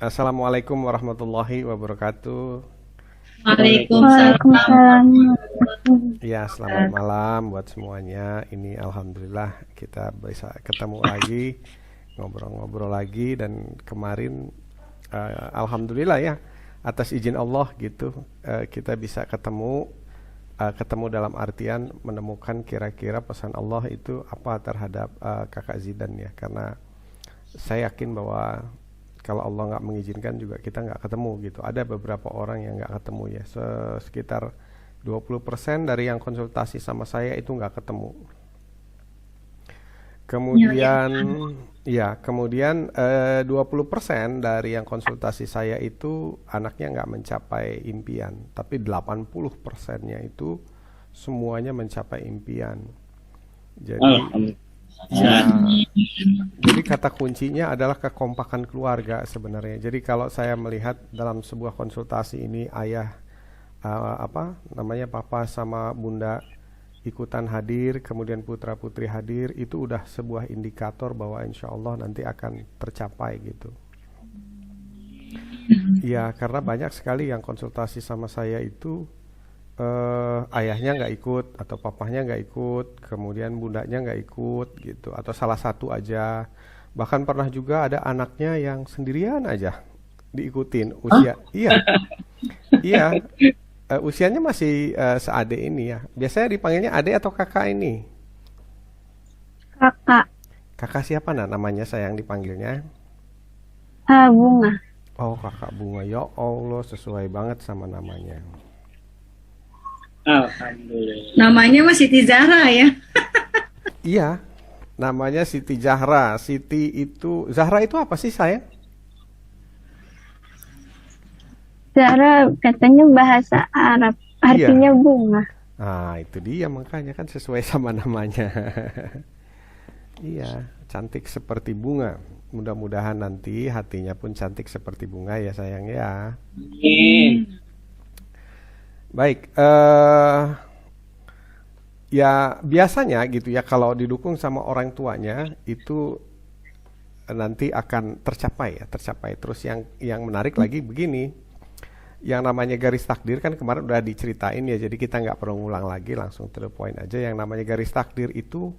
Assalamualaikum warahmatullahi wabarakatuh. Waalaikumsalam. Waalaikumsalam. Ya, selamat malam buat semuanya. Ini alhamdulillah kita bisa ketemu lagi, ngobrol-ngobrol lagi. Dan kemarin alhamdulillah ya, atas izin Allah gitu, kita bisa ketemu dalam artian menemukan kira-kira pesan Allah itu apa terhadap kakak Zidan ya. Karena saya yakin bahwa kalau Allah nggak mengizinkan juga kita nggak ketemu gitu. Ada beberapa orang yang nggak ketemu ya. Sekitar 20% dari yang konsultasi sama saya itu nggak ketemu. Ya, ya. Kemudian 20% dari yang konsultasi saya itu anaknya nggak mencapai impian, tapi 80%-nya itu semuanya mencapai impian. Jadi ya, Alhamdulillah. jadi kata kuncinya adalah kekompakan keluarga sebenarnya. Jadi kalau saya melihat dalam sebuah konsultasi ini ayah, apa namanya, papa sama bunda ikutan hadir, kemudian putra putri hadir, itu udah sebuah indikator bahwa insya Allah nanti akan tercapai gitu. Ya, karena banyak sekali yang konsultasi sama saya itu ayahnya nggak ikut atau papahnya nggak ikut, kemudian bundanya nggak ikut gitu, atau salah satu aja. Bahkan pernah juga ada anaknya yang sendirian aja diikutin usia. Iya, iya, usianya masih seade ini ya. Biasanya dipanggilnya ade atau kakak ini. Kakak, Kakak siapa namanya sayang dipanggilnya? bunga. Oh, kakak bunga. Ya Allah, sesuai banget sama namanya. Alhamdulillah. Namanya mah Siti Zahra ya. Iya, namanya Siti Zahra. Zahra itu apa sih sayang? Zara katanya bahasa Arab, Iya. artinya bunga. Nah, itu dia makanya kan sesuai sama namanya. Iya, cantik seperti bunga. Mudah-mudahan nanti hatinya pun cantik seperti bunga ya sayang ya. Amin. Baik, ya biasanya gitu ya kalau didukung sama orang tuanya itu nanti akan tercapai. Terus yang menarik lagi begini, yang namanya garis takdir kan kemarin udah diceritain ya, jadi kita nggak perlu ngulang lagi, langsung to the point aja. Yang namanya garis takdir itu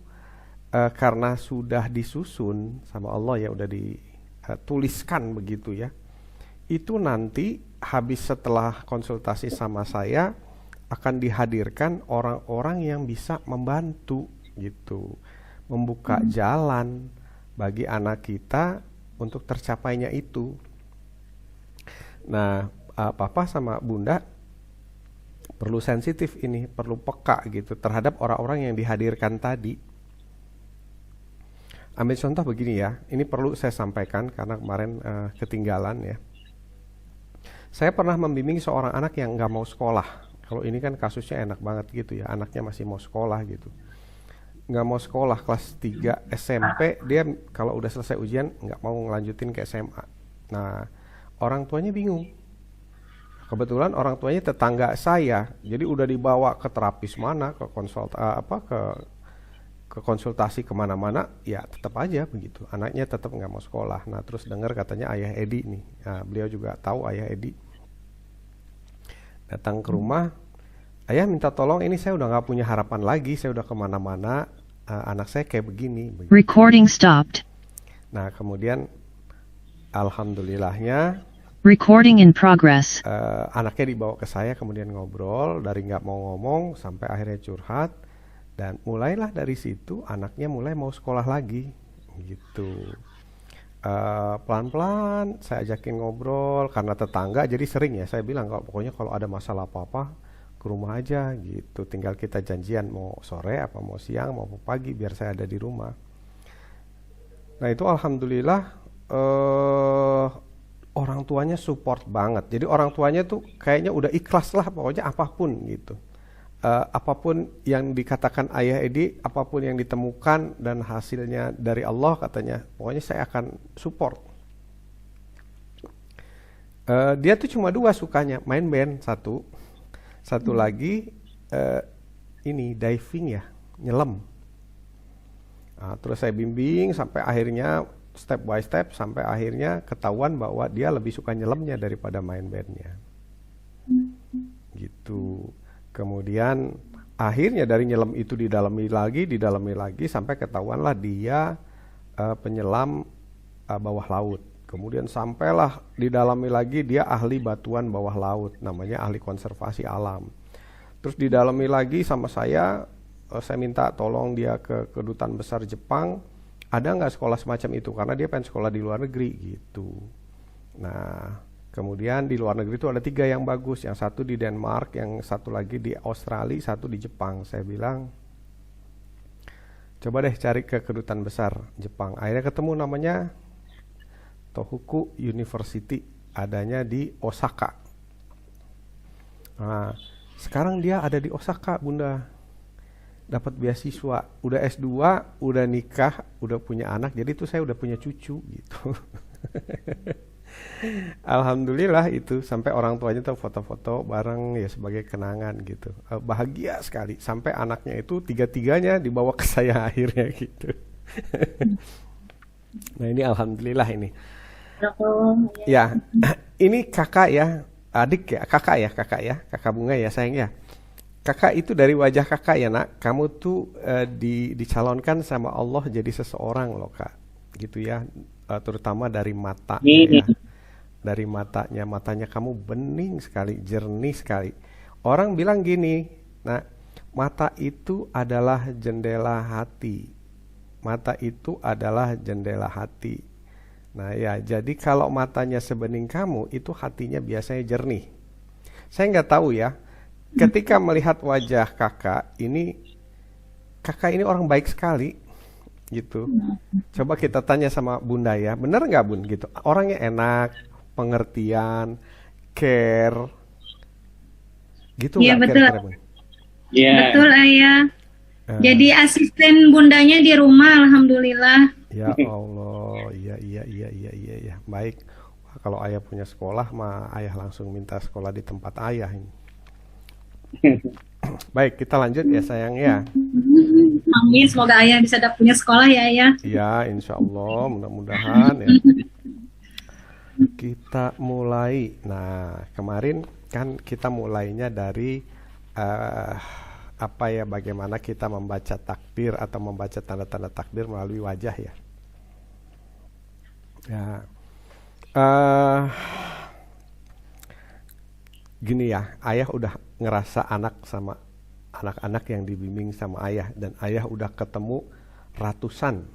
karena sudah disusun sama Allah ya, udah dituliskan begitu ya. Itu nanti habis setelah konsultasi sama saya akan dihadirkan orang-orang yang bisa membantu gitu, membuka jalan bagi anak kita untuk tercapainya itu. Nah, papa sama bunda perlu sensitif ini, perlu peka gitu terhadap orang-orang yang dihadirkan tadi. Ambil contoh begini ya, ini perlu saya sampaikan karena kemarin ketinggalan ya. Saya pernah membimbing seorang anak yang nggak mau sekolah. Kalau ini kan kasusnya enak banget gitu ya, anaknya masih mau sekolah gitu. Nggak mau sekolah, kelas 3 SMP, dia kalau udah selesai ujian nggak mau ngelanjutin ke SMA. Nah, orang tuanya bingung. Kebetulan orang tuanya tetangga saya, jadi udah dibawa ke terapis mana, ke konsultasi kemana-mana, ya tetap aja begitu. Anaknya tetap nggak mau sekolah. Nah, terus dengar katanya ayah Edi nih, nah, beliau juga tahu ayah Edi, datang ke rumah, ayah minta tolong, ini saya udah nggak punya harapan lagi, saya udah kemana-mana, anak saya kayak begini, begitu. Recording stopped. Nah, kemudian alhamdulillahnya Recording in progress. anaknya dibawa ke saya, kemudian ngobrol dari nggak mau ngomong sampai akhirnya curhat, dan mulailah dari situ anaknya mulai mau sekolah lagi gitu. Pelan-pelan saya ajakin ngobrol karena tetangga, jadi sering ya saya bilang kalau pokoknya kalau ada masalah apa-apa ke rumah aja gitu, tinggal kita janjian mau sore apa mau siang mau pagi biar saya ada di rumah. Nah, itu alhamdulillah eh orang tuanya support banget. Jadi orang tuanya tuh kayaknya udah ikhlas lah pokoknya apapun gitu. Apapun yang dikatakan ayah Edi, apapun yang ditemukan dan hasilnya dari Allah katanya, pokoknya saya akan support. Dia tuh cuma dua sukanya, main band satu lagi eh, ini diving ya, nyelam. Nah, terus saya bimbing sampai akhirnya step by step sampai akhirnya ketahuan bahwa dia lebih suka nyelemnya daripada main bandnya. Gitu. Kemudian akhirnya dari nyelam itu didalami lagi sampai ketahuanlah dia penyelam bawah laut. Kemudian sampailah didalami lagi dia ahli batuan bawah laut, namanya ahli konservasi alam. Terus didalami lagi sama saya minta tolong dia ke kedutaan besar Jepang, ada nggak sekolah semacam itu, karena dia pengen sekolah di luar negeri gitu. Nah, kemudian di luar negeri itu ada 3 yang bagus, yang satu di Denmark, yang satu lagi di Australia, satu di Jepang. Saya bilang, coba deh cari ke kedutaan besar Jepang. Akhirnya ketemu, namanya Tohoku University, adanya di Osaka. Nah, sekarang dia ada di Osaka, Bunda. Dapat beasiswa, udah S2, udah nikah, udah punya anak, jadi itu saya udah punya cucu gitu. Alhamdulillah itu, sampai orang tuanya tuh foto-foto bareng ya sebagai kenangan gitu. Bahagia sekali, sampai anaknya itu 3-3-nya dibawa ke saya akhirnya gitu. Nah ini alhamdulillah ini. Ya, ini kakak ya, adik ya, kakak Bunga ya sayang ya. Kakak itu dari wajah kakak ya nak, kamu tuh dicalonkan sama Allah jadi seseorang loh kak, gitu ya, terutama dari mata ya. Dari matanya kamu bening sekali, jernih sekali. Orang bilang gini, nah mata itu adalah jendela hati, mata itu adalah jendela hati. Nah ya, jadi kalau matanya sebening kamu, itu hatinya biasanya jernih. Saya nggak tahu ya, ketika melihat wajah kakak ini orang baik sekali gitu. Coba kita tanya sama Bunda ya, bener nggak Bun gitu? Orangnya enak, pengertian, care, gitu Iya nggak betul. kira-kira Bun? Iya. Betul Ayah. Jadi asisten bundanya di rumah, alhamdulillah. Ya Allah, iya. Baik. Wah, kalau ayah punya sekolah mah ayah langsung minta sekolah di tempat ayah ini. Baik, kita lanjut ya sayang ya. Amin, semoga Ayah bisa punya sekolah ya Ayah. Ya, insya Allah, mudah-mudahan ya. Kita mulai. Nah, kemarin kan kita mulainya dari bagaimana kita membaca takbir atau membaca tanda-tanda takbir melalui wajah ya. Ya, gini ya, ayah udah ngerasa anak-anak yang dibimbing sama ayah, dan ayah udah ketemu ratusan,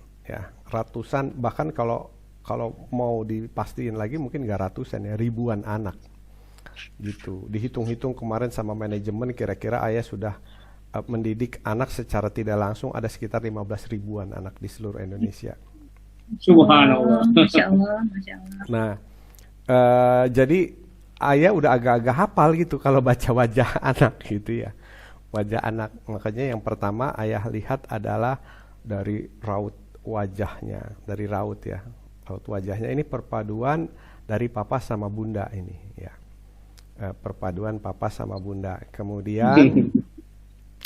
bahkan kalau mau dipastiin lagi mungkin nggak ratusan ya, ribuan anak gitu. Dihitung-hitung kemarin sama manajemen, kira-kira ayah sudah mendidik anak secara tidak langsung ada sekitar 15 ribuan anak di seluruh Indonesia. Subhanallah. Masya Allah. Nah, jadi ayah udah agak-agak hafal gitu kalau baca wajah anak gitu ya. Wajah anak, makanya yang pertama ayah lihat adalah dari raut wajahnya, dari raut ya. Raut wajahnya ini perpaduan dari papa sama bunda ini ya. Perpaduan papa sama bunda. Kemudian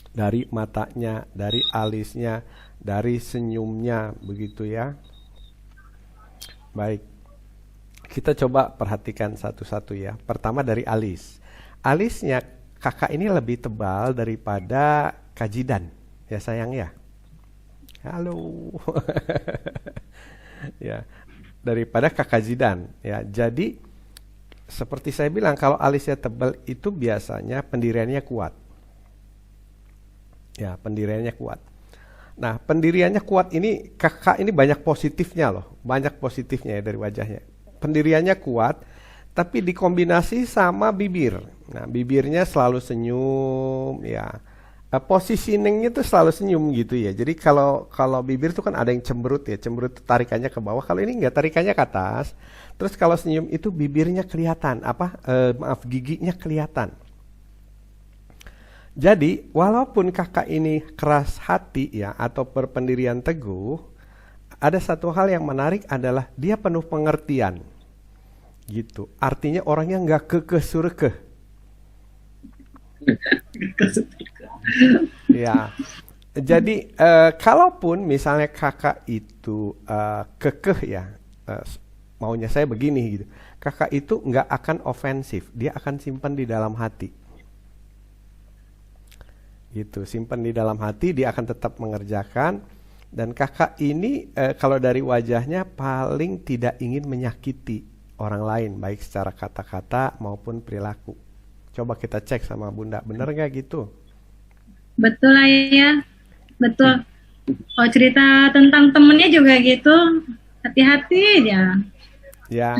dari matanya, dari alisnya, dari senyumnya begitu ya. Baik. Kita coba perhatikan satu-satu ya. Pertama dari alis. Alisnya kakak ini lebih tebal daripada kajidan. Ya sayang ya. Halo. Ya, daripada kakak Zidan ya. Jadi seperti saya bilang, kalau alisnya tebal itu biasanya pendiriannya kuat. Ya, pendiriannya kuat. Nah, pendiriannya kuat ini kakak ini banyak positifnya loh. Banyak positifnya ya dari wajahnya. Pendiriannya kuat, tapi dikombinasi sama bibir. Nah, bibirnya selalu senyum, ya. Positioningnya tuh selalu senyum gitu ya. Jadi kalau bibir tuh kan ada yang cemberut ya, cemberut tarikannya ke bawah. Kalau ini enggak, tarikannya ke atas. Terus kalau senyum itu bibirnya kelihatan, giginya kelihatan. Jadi walaupun kakak ini keras hati ya atau berpendirian teguh, ada satu hal yang menarik adalah dia penuh pengertian. Gitu. Artinya orangnya nggak kekeh surkeh. Ya. Jadi kalaupun misalnya kakak itu kekeh ya, maunya saya begini gitu, kakak itu nggak akan ofensif, dia akan simpan di dalam hati. Gitu, simpan di dalam hati, dia akan tetap mengerjakan. Dan kakak ini kalau dari wajahnya paling tidak ingin menyakiti orang lain, baik secara kata-kata maupun perilaku. Coba kita cek sama Bunda, bener nggak gitu? Betul Ayah, betul. Kalau cerita tentang temennya juga gitu, hati-hati aja. Ya.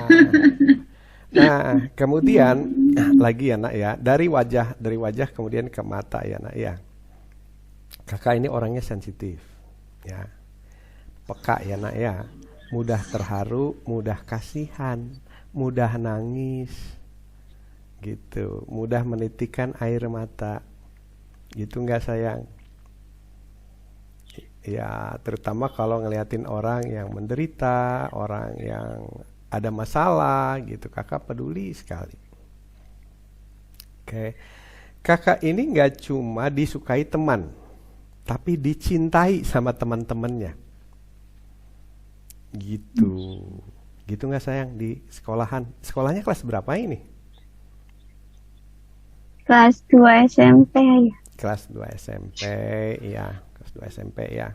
Nah, kemudian lagi ya nak ya, dari wajah kemudian ke mata ya nak ya. Kakak ini orangnya sensitif, ya, peka ya nak ya, mudah terharu, mudah kasihan, mudah nangis, gitu, mudah menitikkan air mata, gitu nggak sayang? Ya, terutama kalau ngeliatin orang yang menderita, orang yang ada masalah gitu, kakak peduli sekali. Oke, kakak ini nggak cuma disukai teman, tapi dicintai sama teman-temannya. Gitu, gitu nggak sayang di sekolahan? Sekolahnya kelas berapa ini? Kelas 2 SMP ya. Kelas 2 SMP, ya, kelas 2 SMP ya.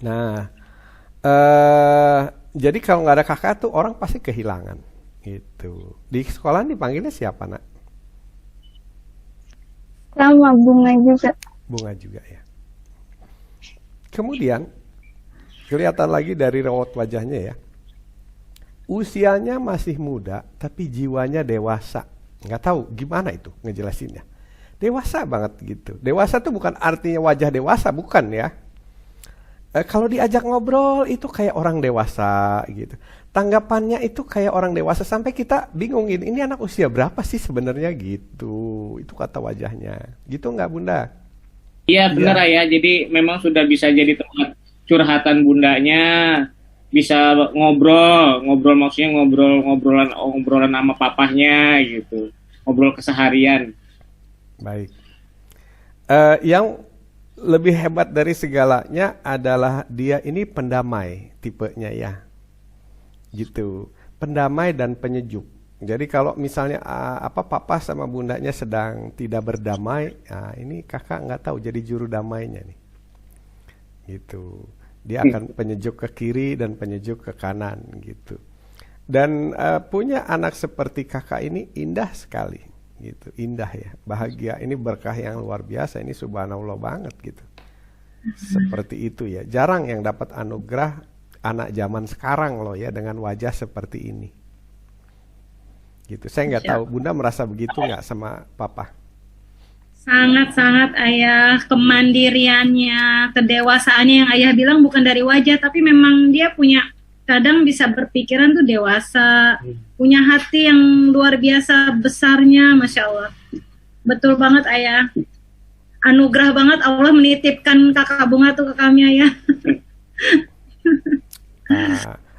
Nah, jadi kalau nggak ada kakak tuh orang pasti kehilangan gitu. Di sekolah dipanggilnya siapa nak? Sama Bunga juga. Bunga juga ya. Kemudian kelihatan lagi dari raut wajahnya ya. Usianya masih muda tapi jiwanya dewasa. Nggak tahu gimana itu ngejelasinnya. Dewasa banget gitu. Dewasa tuh bukan artinya wajah dewasa, bukan ya. Kalau diajak ngobrol itu kayak orang dewasa gitu. Tanggapannya itu kayak orang dewasa sampai kita bingungin ini anak usia berapa sih sebenarnya gitu. Itu kata wajahnya. Gitu nggak Bunda? Iya benar ya. Jadi memang sudah bisa jadi tempat curhatan bundanya. Bisa ngobrol maksudnya ngobrolan sama papahnya gitu. Ngobrol keseharian. Baik. Yang lebih hebat dari segalanya adalah dia ini pendamai tipenya ya. Gitu. Pendamai dan penyejuk. Jadi kalau misalnya papa sama bundanya sedang tidak berdamai, ini kakak nggak tahu jadi juru damainya nih. Gitu. Dia akan penyejuk ke kiri dan penyejuk ke kanan gitu. Dan punya anak seperti kakak ini indah sekali. Gitu, indah ya, bahagia, ini berkah yang luar biasa, ini subhanallah banget gitu. Seperti itu ya, jarang yang dapat anugerah anak zaman sekarang loh ya dengan wajah seperti ini. Gitu, saya nggak tahu, Bunda merasa begitu nggak sama Papa? Sangat-sangat Ayah, kemandiriannya, kedewasaannya yang Ayah bilang bukan dari wajah, tapi memang dia punya kadang bisa berpikiran tuh dewasa, punya hati yang luar biasa besarnya, Masya Allah. Betul banget Ayah. Anugerah banget Allah menitipkan kakak Bunga tuh ke kami Ayah.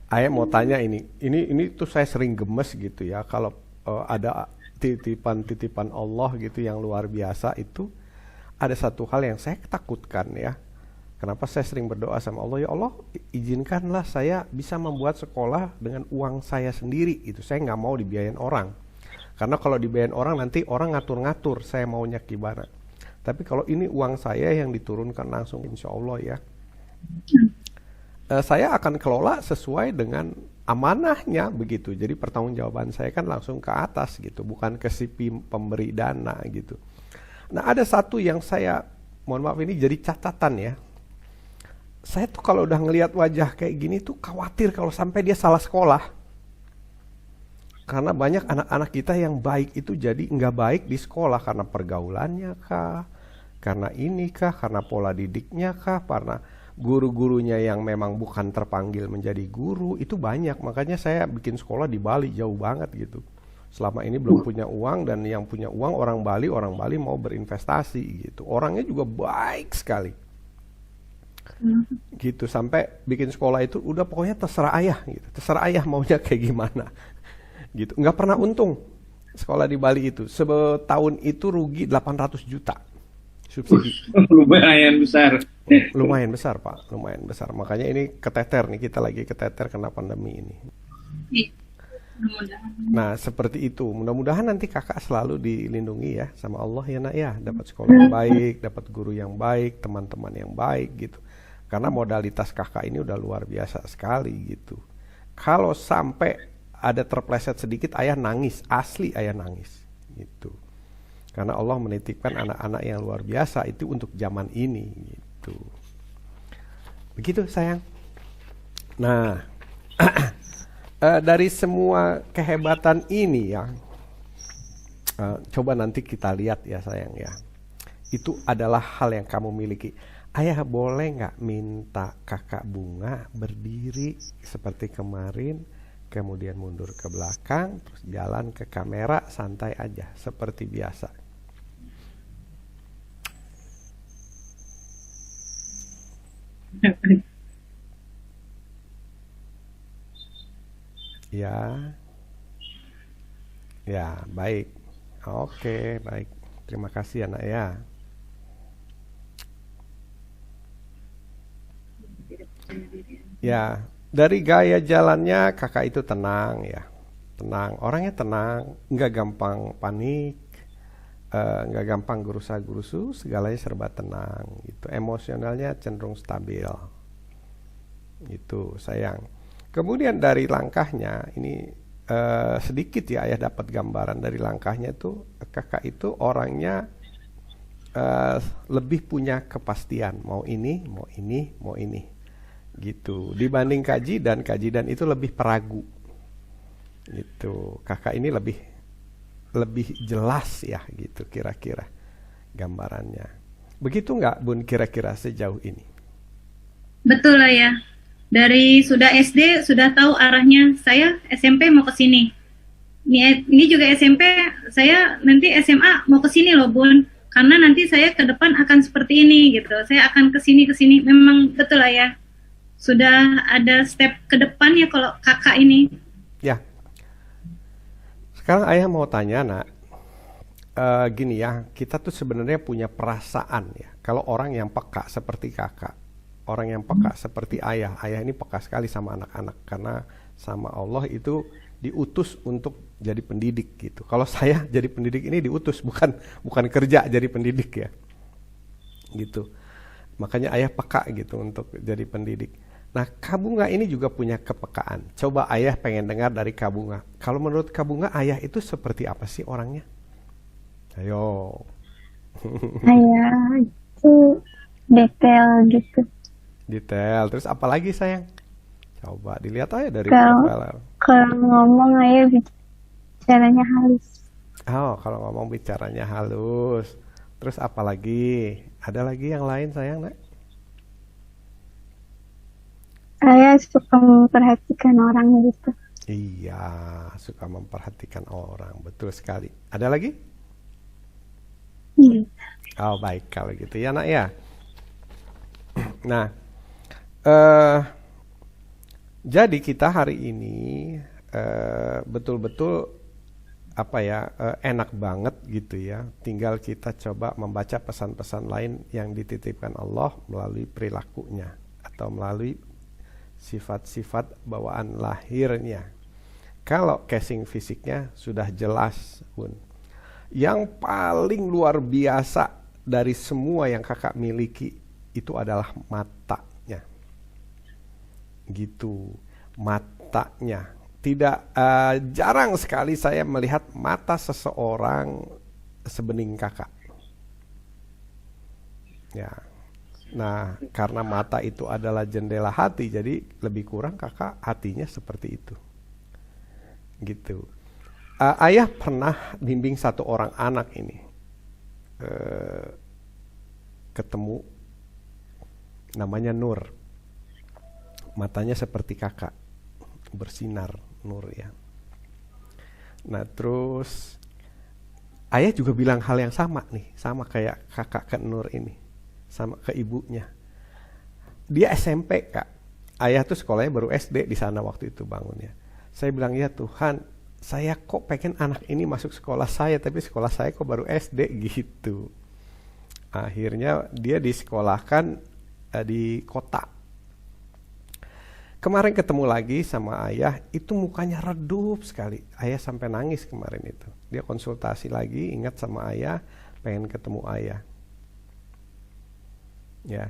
Ayah mau tanya ini tuh saya sering gemes gitu ya kalau ada titipan Allah gitu yang luar biasa itu, ada satu hal yang saya takutkan ya. Kenapa saya sering berdoa sama Allah, ya Allah izinkanlah saya bisa membuat sekolah dengan uang saya sendiri. Itu saya nggak mau dibiayain orang. Karena kalau dibiayain orang nanti orang ngatur-ngatur saya maunya gimana. Tapi kalau ini uang saya yang diturunkan langsung insya Allah ya. Saya akan kelola sesuai dengan amanahnya begitu. Jadi pertanggungjawaban saya kan langsung ke atas gitu. Bukan ke si pemberi dana gitu. Nah ada satu yang saya, mohon maaf ini jadi catatan ya. Saya tuh kalau udah ngelihat wajah kayak gini tuh khawatir kalau sampai dia salah sekolah. Karena banyak anak-anak kita yang baik itu jadi nggak baik di sekolah karena pergaulannya kah, karena ini kah, karena pola didiknya kah, karena guru-gurunya yang memang bukan terpanggil menjadi guru, itu banyak. Makanya saya bikin sekolah di Bali jauh banget gitu. Selama ini belum punya uang dan yang punya uang orang Bali mau berinvestasi gitu. Orangnya juga baik sekali. Gitu sampai bikin sekolah itu udah pokoknya terserah ayah gitu. Terserah ayah maunya kayak gimana. Gitu. Nggak pernah untung sekolah di Bali itu. Setahun itu rugi 800 juta. subsidi. Lumayan besar. Lumayan besar Pak, lumayan besar. Makanya ini keteter nih, kita lagi keteter kena pandemi ini. Iya, mudah-mudahan. Nah seperti itu, mudah-mudahan nanti kakak selalu dilindungi ya sama Allah ya nak ya, dapat sekolah yang baik, dapat guru yang baik, teman-teman yang baik gitu. Karena modalitas kakak ini udah luar biasa sekali gitu. Kalau sampai ada terpleset sedikit, ayah nangis, asli ayah nangis gitu. Karena Allah menitipkan anak-anak yang luar biasa itu untuk zaman ini gitu. Begitu sayang. Nah, dari semua kehebatan ini ya, coba nanti kita lihat ya sayang ya. Itu adalah hal yang kamu miliki. Ayah boleh nggak minta kakak Bunga berdiri seperti kemarin, kemudian mundur ke belakang, terus jalan ke kamera santai aja seperti biasa. Ya, ya baik. Oke, baik. Terima kasih anak ya. Ya, dari gaya jalannya kakak itu tenang ya, tenang. Orangnya tenang, nggak gampang panik, nggak gampang gerusa-gerusu, segalanya serba tenang. Itu emosionalnya cenderung stabil. Itu sayang. Kemudian dari langkahnya ini sedikit ya ayah dapat gambaran dari langkahnya itu kakak itu orangnya lebih punya kepastian, mau ini, mau ini, mau ini. Gitu dibanding kaji dan itu lebih peragu gitu. Kakak ini lebih jelas ya gitu kira-kira gambarannya. Begitu nggak Bun kira-kira sejauh ini? Betul lah ya. Dari sudah SD sudah tahu arahnya, saya SMP mau ke sini. Ini juga SMP, saya nanti SMA mau ke sini loh Bun. Karena nanti saya ke depan akan seperti ini gitu. Saya akan ke sini. Memang betul lah ya. Sudah ada step ke depan ya kalau kakak ini. Ya. Sekarang ayah mau tanya nak, gini ya, kita tuh sebenarnya punya perasaan ya. Kalau orang yang peka seperti kakak, orang yang peka seperti ayah ini peka sekali sama anak-anak karena sama Allah itu diutus untuk jadi pendidik gitu. Kalau saya jadi pendidik ini diutus, bukan kerja jadi pendidik ya, gitu. Makanya ayah peka gitu untuk jadi pendidik. Nah, Kak Bunga ini juga punya kepekaan. Coba ayah pengen dengar dari Kak Bunga. Kalau menurut Kak Bunga, ayah itu seperti apa sih orangnya? Ayo. Ayah itu detail gitu. Detail. Terus apa lagi sayang? Coba dilihat aja dari Kalau profil. kalau ngomong ayah bicaranya halus. Oh, kalau ngomong bicaranya halus. Terus apa lagi? Ada lagi yang lain sayang, nak? Ayah suka memperhatikan orang gitu. Iya, suka memperhatikan orang. Betul sekali. Ada lagi? Iya. Oh, baik kalau gitu ya, nak ya. Nah, jadi kita hari ini betul-betul apa ya, enak banget gitu ya. Tinggal kita coba membaca pesan-pesan lain yang dititipkan Allah melalui perilakunya atau melalui sifat-sifat bawaan lahirnya. Kalau casing fisiknya sudah jelas Bun. Yang paling luar biasa dari semua yang kakak miliki itu adalah matanya. Gitu, matanya. Tidak jarang sekali saya melihat mata seseorang sebening kakak. Ya. Nah, karena mata itu adalah jendela hati, jadi lebih kurang kakak hatinya seperti itu. Gitu. Ayah pernah bimbing satu orang anak ini. Ketemu, namanya Nur. Matanya seperti kakak, bersinar Nur ya. Nah, terus ayah juga bilang hal yang sama nih, sama kayak kakak ke Nur ini. Sama ke ibunya. Dia SMP kak. Ayah tuh sekolahnya baru SD di sana waktu itu bangunnya. Saya bilang ya Tuhan, saya kok pengen anak ini masuk sekolah saya, tapi sekolah saya kok baru SD gitu. Akhirnya dia disekolahkan di kota. Kemarin ketemu lagi sama ayah, itu mukanya redup sekali. Ayah sampai nangis kemarin itu. Dia konsultasi lagi, ingat sama ayah, pengen ketemu ayah. Ya,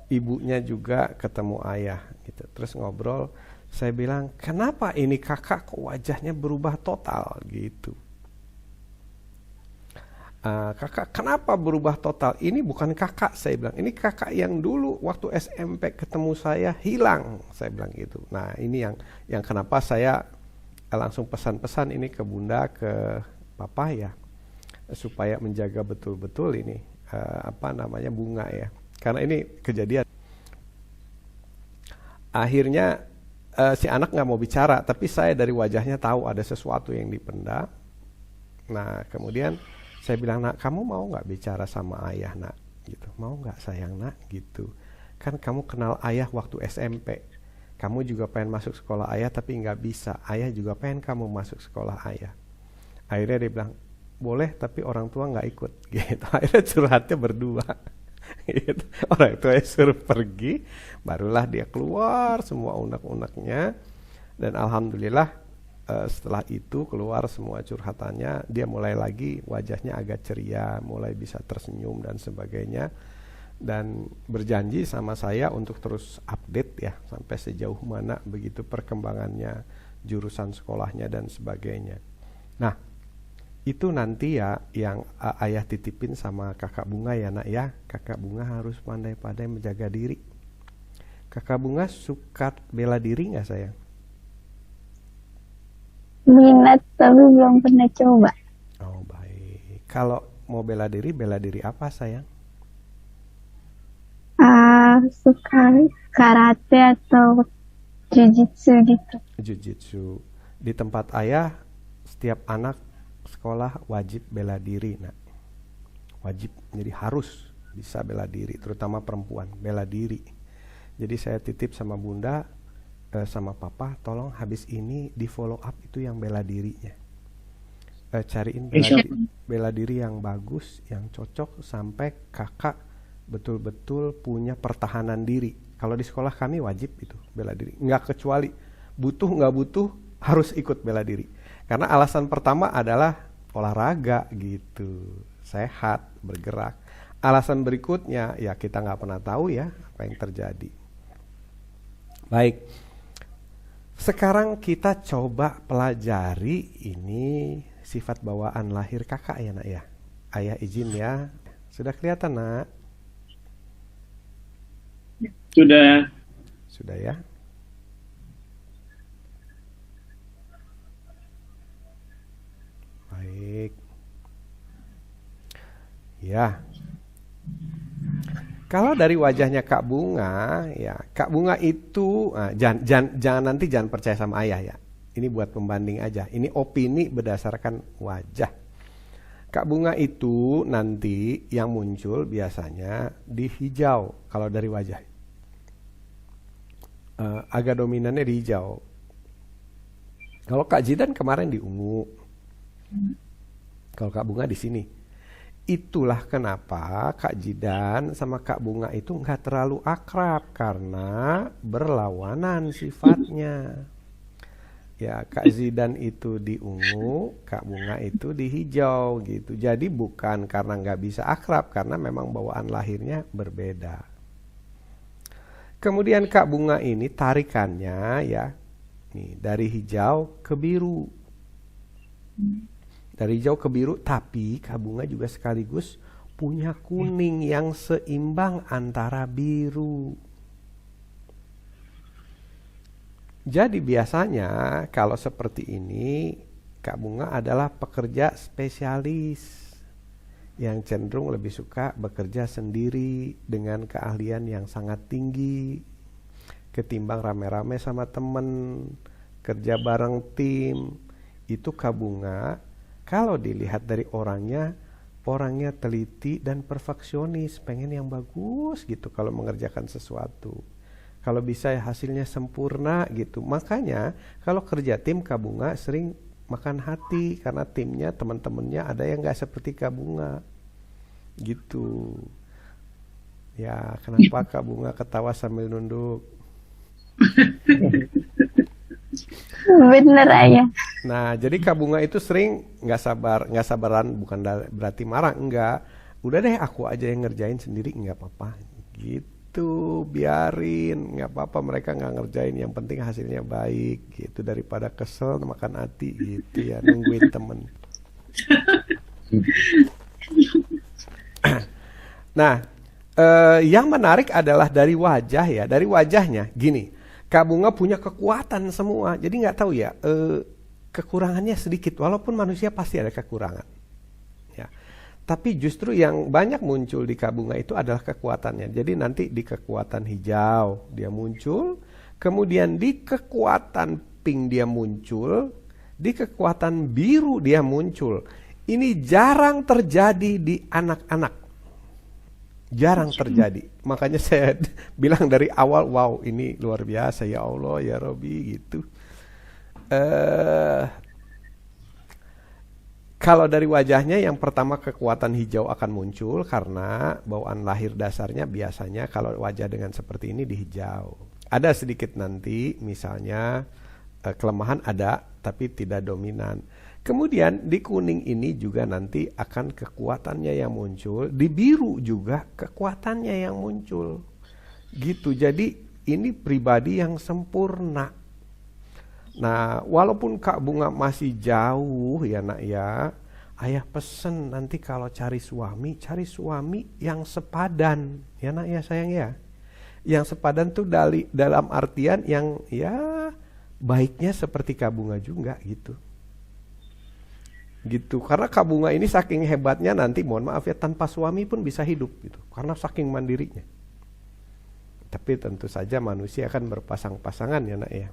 ibunya juga ketemu ayah gitu. Terus ngobrol, saya bilang, "Kenapa ini kakak kok wajahnya berubah total?" gitu. "Kakak, kenapa berubah total? Ini bukan kakak," saya bilang. "Ini kakak yang dulu waktu SMP ketemu saya hilang," saya bilang gitu. Nah, ini yang kenapa saya langsung pesan-pesan ini ke Bunda, ke Papa ya, supaya menjaga betul-betul ini bunga ya. Karena ini kejadian. Akhirnya si anak nggak mau bicara, tapi saya dari wajahnya tahu ada sesuatu yang dipendam. Nah, kemudian saya bilang, "Nak, kamu mau nggak bicara sama ayah, nak?" Gitu. "Mau nggak sayang, nak?" Gitu. "Kan kamu kenal ayah waktu SMP. Kamu juga pengen masuk sekolah ayah tapi nggak bisa. Ayah juga pengen kamu masuk sekolah ayah." Akhirnya dia bilang, "Boleh tapi orang tua nggak ikut." Gitu. Akhirnya curhatnya berdua. Gitu. Orang tuanya suruh pergi, barulah dia keluar semua unek-uneknya. Dan alhamdulillah setelah itu keluar semua curhatannya, dia mulai lagi wajahnya agak ceria, mulai bisa tersenyum dan sebagainya, dan berjanji sama saya untuk terus update ya sampai sejauh mana begitu perkembangannya, jurusan sekolahnya dan sebagainya. Nah, itu nanti ya yang ayah titipin sama kakak Bunga ya, nak ya. Kakak Bunga harus pandai-pandai menjaga diri. Kakak Bunga suka bela diri nggak sayang? Minat tapi belum pernah coba. Oh, baik. Kalau mau bela diri apa sayang? Suka karate atau jujitsu gitu. Jujitsu. Di tempat ayah, setiap anak sekolah wajib bela diri, nak. Wajib, jadi harus bisa bela diri, terutama perempuan, bela diri. Jadi saya titip sama Bunda, sama Papa, tolong habis ini di follow up itu yang bela dirinya. Cariin bela diri yang bagus, yang cocok sampai kakak betul-betul punya pertahanan diri. Kalau di sekolah kami wajib itu bela diri, nggak kecuali butuh nggak butuh harus ikut bela diri. Karena alasan pertama adalah olahraga gitu, sehat, bergerak. Alasan berikutnya ya kita nggak pernah tahu ya apa yang terjadi. Baik. Sekarang kita coba pelajari ini sifat bawaan lahir kakak ya, nak ya. Ayah izin ya. Sudah kelihatan, nak? Sudah. Sudah ya. Baik. Ya. Kalau dari wajahnya Kak Bunga, ya Kak Bunga itu jangan percaya sama ayah ya. Ini buat pembanding aja. Ini opini berdasarkan wajah. Kak Bunga itu nanti yang muncul biasanya di hijau kalau dari wajah. Agak dominannya di hijau. Kalau Kak Jidan kemarin di ungu. Kalau Kak Bunga di sini. Itulah kenapa Kak Jidan sama Kak Bunga itu nggak terlalu akrab karena berlawanan sifatnya. Ya, Kak Zidan itu di ungu, Kak Bunga itu di hijau gitu. Jadi bukan karena nggak bisa akrab, karena memang bawaan lahirnya berbeda. Kemudian Kak Bunga ini tarikannya ya, nih dari hijau ke biru. Dari hijau ke biru, tapi Kak Bunga juga sekaligus punya kuning yang seimbang antara biru. Jadi biasanya kalau seperti ini, Kak Bunga adalah pekerja spesialis yang cenderung lebih suka bekerja sendiri dengan keahlian yang sangat tinggi ketimbang rame-rame sama temen, kerja bareng tim. Itu Kak Bunga. Kalau dilihat dari orangnya teliti dan perfeksionis, pengen yang bagus gitu kalau mengerjakan sesuatu. Kalau bisa ya hasilnya sempurna gitu. Makanya kalau kerja tim Kak Bunga sering makan hati karena timnya teman-temannya ada yang nggak seperti Kak Bunga gitu. Ya, kenapa Kak Bunga ketawa sambil nunduk? Bener ayah. Nah, jadi Kak Bunga itu sering nggak sabaran, bukan berarti marah, enggak. Udah deh, aku aja yang ngerjain sendiri, nggak apa-apa. Gitu, biarin, nggak apa-apa mereka nggak ngerjain. Yang penting hasilnya baik, gitu daripada kesel makan hati, gitu ya, nungguin temen. Nah, yang menarik adalah dari wajah ya, dari wajahnya. Gini, Kak Bunga punya kekuatan semua, jadi nggak tahu ya, kekurangannya sedikit. Walaupun manusia pasti ada kekurangan, ya. Tapi justru yang banyak muncul di Kak Bunga itu adalah kekuatannya. Jadi nanti di kekuatan hijau dia muncul, kemudian di kekuatan pink dia muncul, di kekuatan biru dia muncul. Ini jarang terjadi di anak-anak. Jarang terjadi. Makanya saya bilang dari awal, wow ini luar biasa ya Allah ya Robi gitu. Kalau dari wajahnya yang pertama kekuatan hijau akan muncul karena bawaan lahir dasarnya biasanya kalau wajah dengan seperti ini di hijau. Ada sedikit nanti misalnya kelemahan ada tapi tidak dominan. Kemudian di kuning ini juga nanti akan kekuatannya yang muncul, di biru juga kekuatannya yang muncul. Gitu. Jadi ini pribadi yang sempurna. Nah, walaupun Kak Bunga masih jauh ya nak ya, ayah pesen nanti kalau cari suami yang sepadan. Ya nak ya sayang ya. Yang sepadan tuh dalam artian yang ya baiknya seperti Kak Bunga juga gitu. Gitu, karena Kak Bunga ini saking hebatnya nanti mohon maaf ya tanpa suami pun bisa hidup gitu, karena saking mandirinya. Tapi tentu saja manusia akan berpasang-pasangan ya nak ya.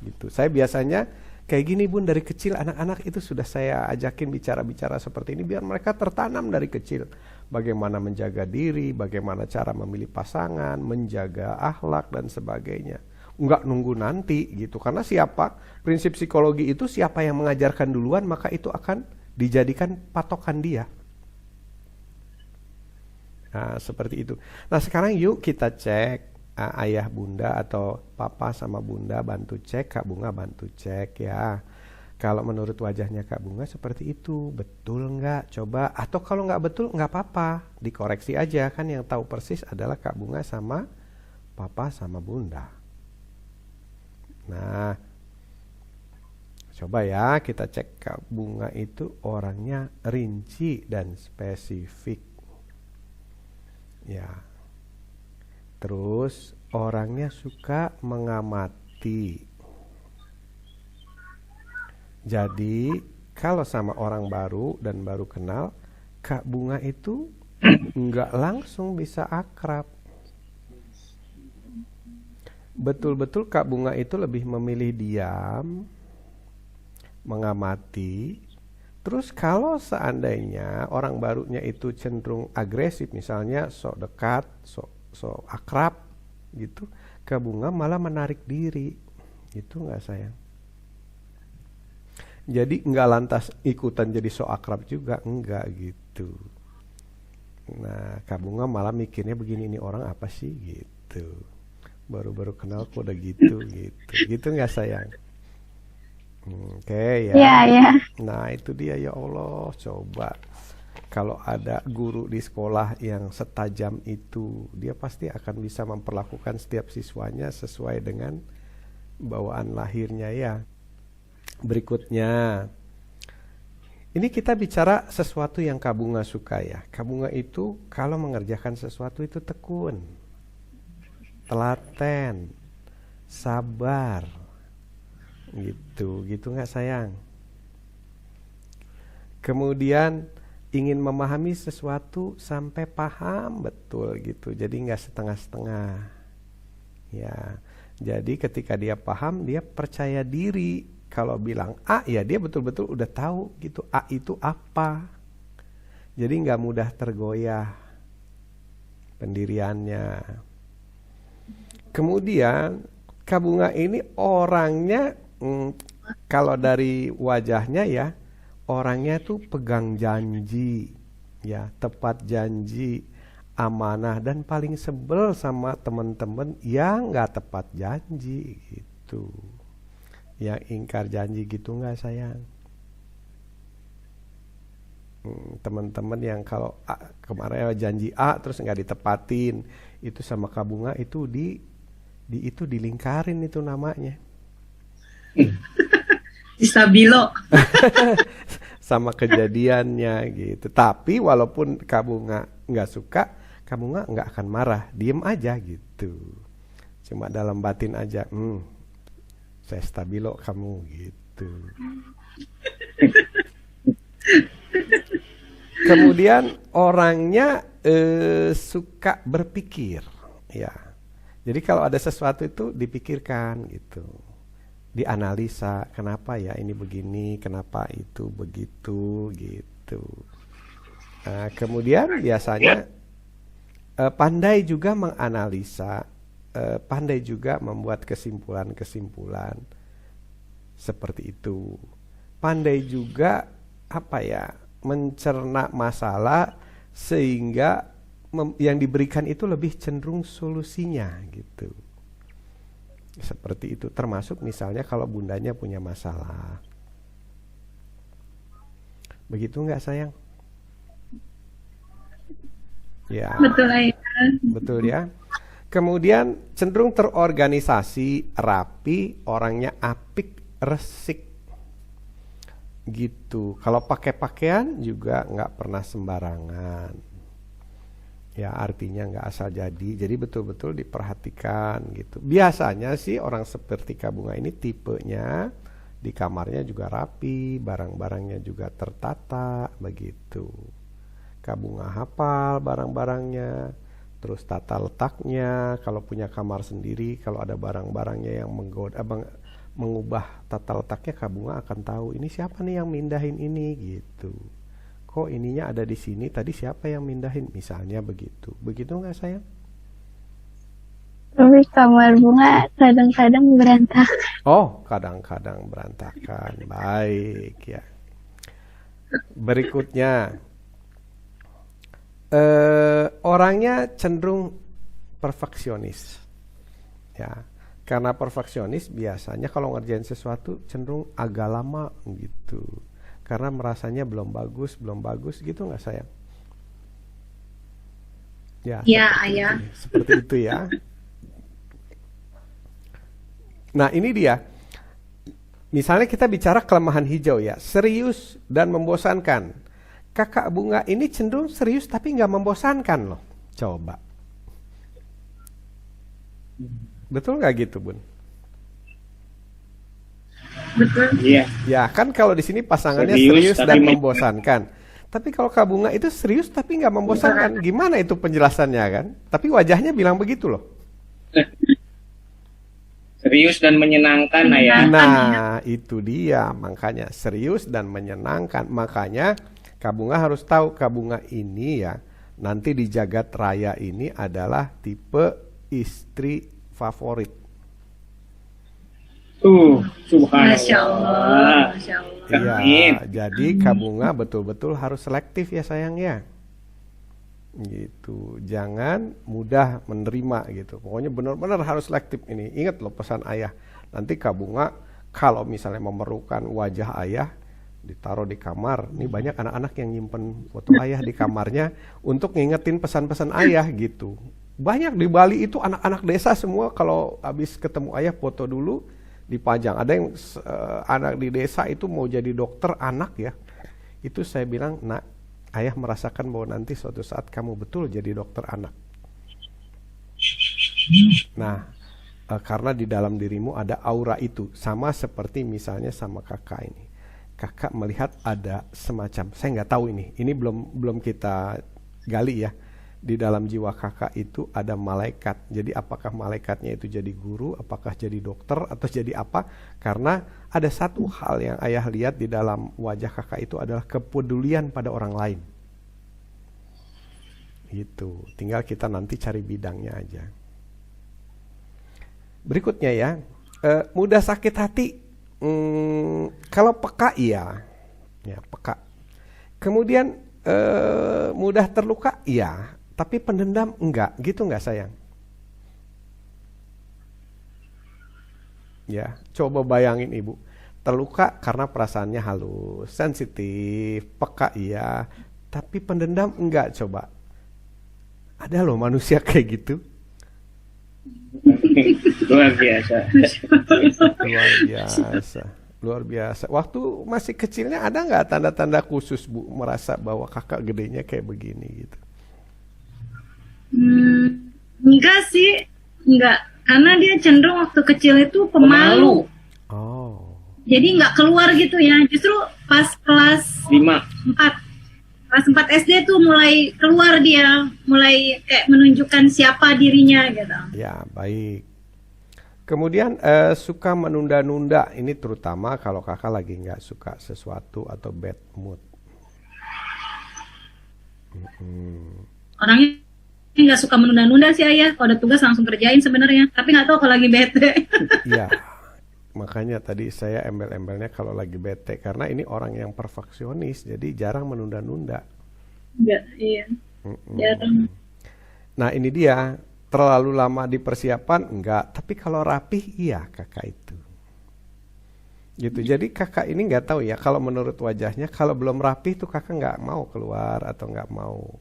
Gitu. Saya biasanya kayak gini Bun, dari kecil anak-anak itu sudah saya ajakin bicara-bicara seperti ini biar mereka tertanam dari kecil. Bagaimana menjaga diri, bagaimana cara memilih pasangan, menjaga akhlak dan sebagainya. Enggak nunggu nanti gitu, karena prinsip psikologi itu siapa yang mengajarkan duluan maka itu akan dijadikan patokan dia. Nah seperti itu. Nah sekarang yuk kita cek, ayah bunda atau papa sama bunda bantu cek, Kak Bunga bantu cek ya. Kalau menurut wajahnya Kak Bunga seperti itu, betul nggak? Coba, atau kalau nggak betul nggak apa-apa, dikoreksi aja, kan yang tahu persis adalah Kak Bunga sama papa sama bunda. Nah, coba ya kita cek Kak Bunga itu orangnya rinci dan spesifik. Ya. Terus orangnya suka mengamati. Jadi, kalau sama orang baru dan baru kenal, Kak Bunga itu nggak langsung bisa akrab. Betul-betul Kak Bunga itu lebih memilih diam, mengamati. Terus kalau seandainya orang barunya itu cenderung agresif, misalnya sok dekat, sok akrab gitu, Kak Bunga malah menarik diri. Gitu nggak sayang? Jadi nggak lantas ikutan jadi sok akrab juga, enggak gitu. Nah Kak Bunga malah mikirnya begini, ini orang apa sih gitu. Baru-baru kenal kok udah gitu nggak sayang? Oke ya. Iya, iya. Nah itu dia ya Allah, coba kalau ada guru di sekolah yang setajam itu, dia pasti akan bisa memperlakukan setiap siswanya sesuai dengan bawaan lahirnya ya. Berikutnya, ini kita bicara sesuatu yang Kak Bunga suka ya. Kak Bunga itu kalau mengerjakan sesuatu itu tekun, telaten, sabar, gitu nggak sayang? Kemudian ingin memahami sesuatu sampai paham betul gitu, jadi nggak setengah-setengah. Ya, jadi ketika dia paham, dia percaya diri. Kalau bilang A, ya dia betul-betul udah tahu gitu A itu apa. Jadi nggak mudah tergoyah pendiriannya. Kemudian Kak Bunga ini orangnya kalau dari wajahnya ya, orangnya tuh pegang janji, ya tepat janji. amanah, dan paling sebel sama teman-teman yang nggak tepat janji gitu, yang ingkar janji gitu nggak sayang? Teman-teman yang kalau kemarin janji A terus nggak ditepatin, itu sama Kak Bunga itu itu dilingkarin itu namanya. Di stabilo. Sama kejadiannya gitu. Tapi walaupun Kak Bunga nggak suka, Kak Bunga nggak akan marah, diem aja gitu. Cuma dalam batin aja, saya stabilo kamu gitu. Kemudian orangnya suka berpikir, ya. Jadi kalau ada sesuatu itu dipikirkan gitu, dianalisa, kenapa ya ini begini, kenapa itu begitu gitu. Nah, kemudian biasanya pandai juga menganalisa, pandai juga membuat kesimpulan-kesimpulan seperti itu. Pandai juga mencerna masalah sehingga yang diberikan itu lebih cenderung solusinya gitu. Seperti itu, termasuk misalnya kalau bundanya punya masalah. Begitu nggak sayang? Ya. Betul Ayah. Betul ya. Kemudian cenderung terorganisasi, rapi, orangnya apik, resik gitu. Kalau pakai pakaian juga nggak pernah sembarangan. Ya artinya nggak asal jadi betul-betul diperhatikan gitu. Biasanya sih orang seperti Kak Bunga ini tipenya di kamarnya juga rapi, barang-barangnya juga tertata begitu. Kak Bunga hafal barang-barangnya, terus tata letaknya. Kalau punya kamar sendiri, kalau ada barang-barangnya yang mengubah tata letaknya, Kak Bunga akan tahu ini siapa nih yang mindahin ini gitu. Kok ininya ada di sini, tadi siapa yang mindahin, misalnya begitu. Begitu nggak sayang? Tapi kamar Bunga kadang-kadang berantakan. Oh, kadang-kadang berantakan. Baik ya. Berikutnya, orangnya cenderung perfeksionis. Ya, karena perfeksionis biasanya kalau ngerjain sesuatu cenderung agak lama gitu. Karena merasanya belum bagus gitu nggak sayang? Ya, Ayah. seperti itu ya. Nah ini dia. Misalnya kita bicara kelemahan hijau ya, serius dan membosankan. Kakak Bunga ini cenderung serius tapi nggak membosankan loh. Coba. Betul nggak gitu Bun? Betul. Iya. Ya kan kalau di sini pasangannya serius dan membosankan. Tapi kalau Kak Bunga itu serius tapi nggak membosankan. Gimana itu penjelasannya kan? Tapi wajahnya bilang begitu loh. Serius dan menyenangkan Ayah. Nah itu dia, makanya serius dan menyenangkan. Makanya Kak Bunga harus tahu Kak Bunga ini ya, nanti di jagat raya ini adalah tipe istri favorit. Subhanallah. Masya Allah. Masya Allah. Iya, jadi Kak Bunga betul-betul harus selektif ya sayang ya. Gitu, jangan mudah menerima gitu. Pokoknya benar-benar harus selektif ini. Ingat loh pesan ayah. Nanti Kak Bunga kalau misalnya memerlukan wajah ayah ditaruh di kamar. Ini banyak anak-anak yang nyimpen foto ayah di kamarnya untuk ngingetin pesan-pesan ayah gitu. Banyak di Bali itu anak-anak desa semua kalau habis ketemu ayah foto dulu dipajang. Ada yang anak di desa itu mau jadi dokter anak ya. Itu saya bilang, nak, ayah merasakan bahwa nanti suatu saat kamu betul jadi dokter anak. Nah, karena di dalam dirimu ada aura itu. Sama seperti misalnya sama kakak ini. Kakak melihat ada semacam, saya nggak tahu ini belum kita gali ya. Di dalam jiwa kakak itu ada malaikat. Jadi apakah malaikatnya itu jadi guru, apakah jadi dokter, atau jadi apa? Karena ada satu hal yang ayah lihat di dalam wajah kakak itu adalah kepedulian pada orang lain. Gitu. Tinggal kita nanti cari bidangnya aja. Berikutnya ya, mudah sakit hati. Kalau peka iya, ya peka. Kemudian mudah terluka iya. tapi pendendam enggak, gitu enggak sayang? Ya, coba bayangin ibu, terluka karena perasaannya halus, sensitif, peka iya, tapi pendendam enggak coba. Ada loh manusia kayak gitu. Luar biasa. Luar biasa. Luar biasa. Waktu masih kecilnya ada nggak tanda-tanda khusus Bu merasa bahwa kakak gedenya kayak begini gitu? Enggak sih, enggak. Karena dia cenderung waktu kecil itu pemalu. Oh. Jadi nggak keluar gitu ya. Justru pas kelas 4 SD tuh mulai keluar dia, mulai kayak menunjukkan siapa dirinya gitu. Ya, baik. Kemudian suka menunda-nunda, ini terutama kalau kakak lagi nggak suka sesuatu atau bad mood. Orangnya nggak suka menunda-nunda sih ayah. Kalau ada tugas langsung kerjain sebenarnya. Tapi nggak tahu kalau lagi bete. Iya, makanya tadi saya embel-embelnya kalau lagi bete. Karena ini orang yang perfeksionis, jadi jarang menunda-nunda. Iya. Jarang. Nah ini dia, terlalu lama di persiapan enggak, tapi kalau rapih iya kakak itu. Gitu. Jadi kakak ini nggak tahu ya, kalau menurut wajahnya kalau belum rapih tuh kakak nggak mau keluar atau nggak mau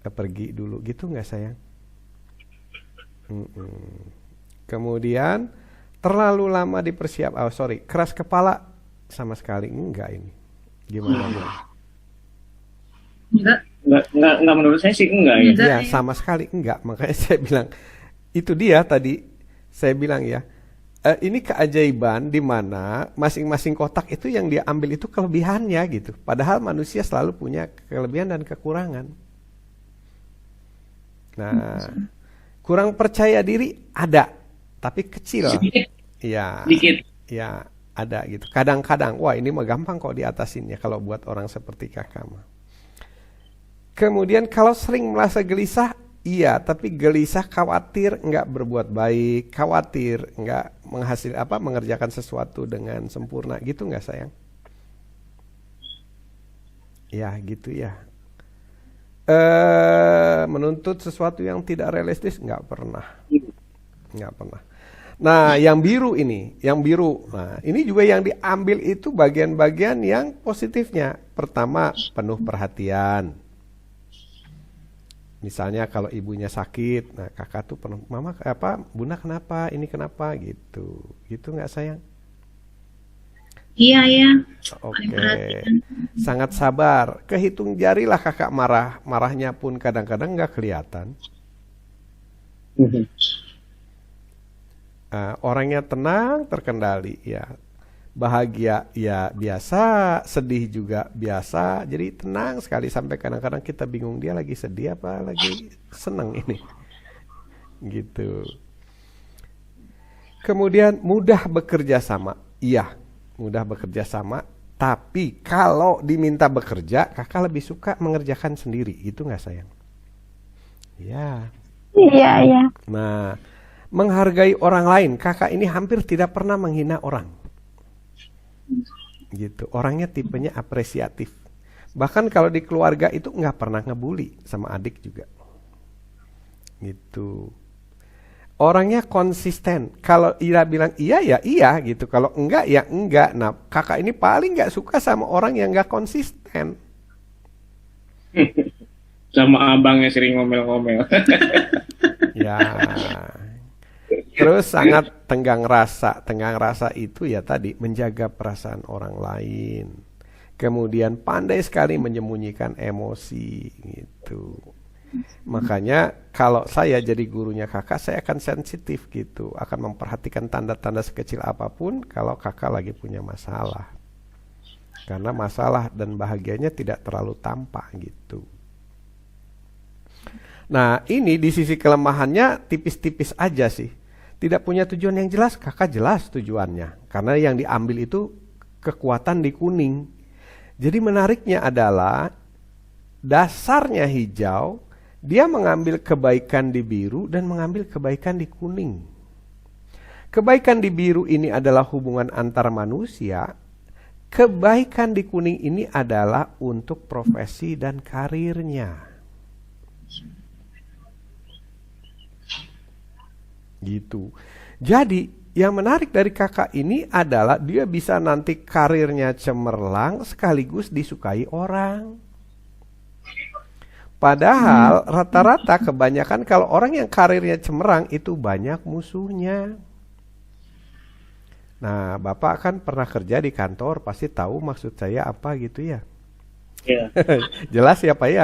pergi dulu gitu nggak sayang? Kemudian terlalu lama dipersiapkan, keras kepala sama sekali enggak ini. Gimana ya? Enggak menurut saya sih enggak ya. Ya sama sekali enggak, makanya saya bilang itu dia tadi saya bilang ya. Ini keajaiban di mana masing-masing kotak itu yang dia ambil itu kelebihannya gitu. Padahal manusia selalu punya kelebihan dan kekurangan. Nah, kurang percaya diri ada, tapi kecil. Iya. Dikit. Ya, ada gitu. Kadang-kadang, wah ini mah gampang kok diatasinnya kalau buat orang seperti kakak mah. Kemudian kalau sering merasa gelisah, iya, tapi gelisah khawatir nggak berbuat baik, khawatir nggak mengerjakan sesuatu dengan sempurna, gitu nggak sayang? Ya, gitu ya. Menuntut sesuatu yang tidak realistis nggak pernah. Nah, yang biru ini, nah ini juga yang diambil itu bagian-bagian yang positifnya. Pertama, penuh perhatian. Misalnya kalau ibunya sakit, nah kakak tuh penuh, mama bunda kenapa, ini kenapa gitu nggak sayang? Iya. Oke. Sangat sabar. Kehitung jari lah kakak marahnya pun kadang-kadang nggak kelihatan. Orangnya tenang, terkendali, ya. Bahagia, ya biasa. Sedih juga biasa. Jadi tenang sekali sampai kadang-kadang kita bingung dia lagi sedih apa lagi seneng ini. Gitu. Kemudian mudah bekerja sama. Iya, mudah bekerja sama. Tapi kalau diminta bekerja, kakak lebih suka mengerjakan sendiri. Gitu nggak sayang? Ya. Iya. Nah, menghargai orang lain. Kakak ini hampir tidak pernah menghina orang. Gitu. Orangnya tipenya apresiatif. Bahkan kalau di keluarga itu nggak pernah ngebully sama adik juga. Gitu. Orangnya konsisten. Kalau Ira bilang iya ya iya gitu. Kalau enggak ya enggak. Nah kakak ini paling nggak suka sama orang yang nggak konsisten. Sama abangnya sering ngomel-ngomel. Ya. Terus sangat tenggang rasa. Tenggang rasa itu ya tadi menjaga perasaan orang lain. Kemudian pandai sekali menyembunyikan emosi gitu. Makanya kalau saya jadi gurunya kakak, saya akan sensitif gitu, akan memperhatikan tanda-tanda sekecil apapun kalau kakak lagi punya masalah. Karena masalah dan bahagianya tidak terlalu tampak gitu. Nah ini di sisi kelemahannya tipis-tipis aja sih. Tidak punya tujuan yang jelas, kakak jelas tujuannya. Karena yang diambil itu kekuatan di kuning. Jadi menariknya adalah dasarnya hijau, dia mengambil kebaikan di biru dan mengambil kebaikan di kuning. Kebaikan di biru ini adalah hubungan antar manusia. Kebaikan di kuning ini adalah untuk profesi dan karirnya. Gitu. Jadi yang menarik dari kakak ini adalah dia bisa nanti karirnya cemerlang sekaligus disukai orang. Padahal rata-rata kebanyakan kalau orang yang karirnya cemerlang itu banyak musuhnya. Nah, Bapak kan pernah kerja di kantor, pasti tahu maksud saya apa gitu ya. Iya. Jelas ya Pak ya?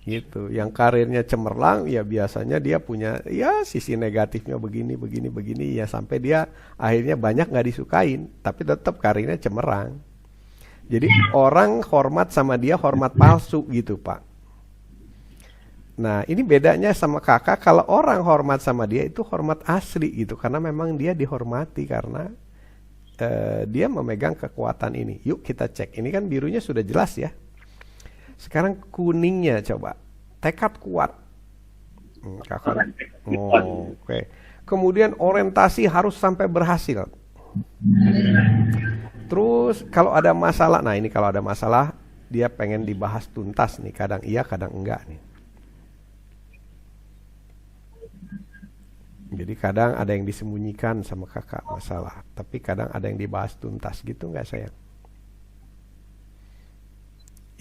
Gitu. Yang karirnya cemerlang ya biasanya dia punya ya sisi negatifnya begini ya sampai dia akhirnya banyak nggak disukain, tapi tetap karirnya cemerlang. Jadi orang hormat sama dia hormat palsu gitu Pak. Nah ini bedanya sama kakak, kalau orang hormat sama dia itu hormat asli gitu, karena memang dia dihormati karena dia memegang kekuatan ini. Yuk kita cek, ini kan birunya sudah jelas ya. Sekarang kuningnya coba, tekad kuat. Kakak. Oke. Kemudian orientasi harus sampai berhasil. Terus kalau ada masalah, nah ini kalau ada masalah dia pengen dibahas tuntas nih, kadang iya kadang enggak nih. Jadi kadang ada yang disembunyikan sama kakak masalah, tapi kadang ada yang dibahas tuntas gitu nggak sayang?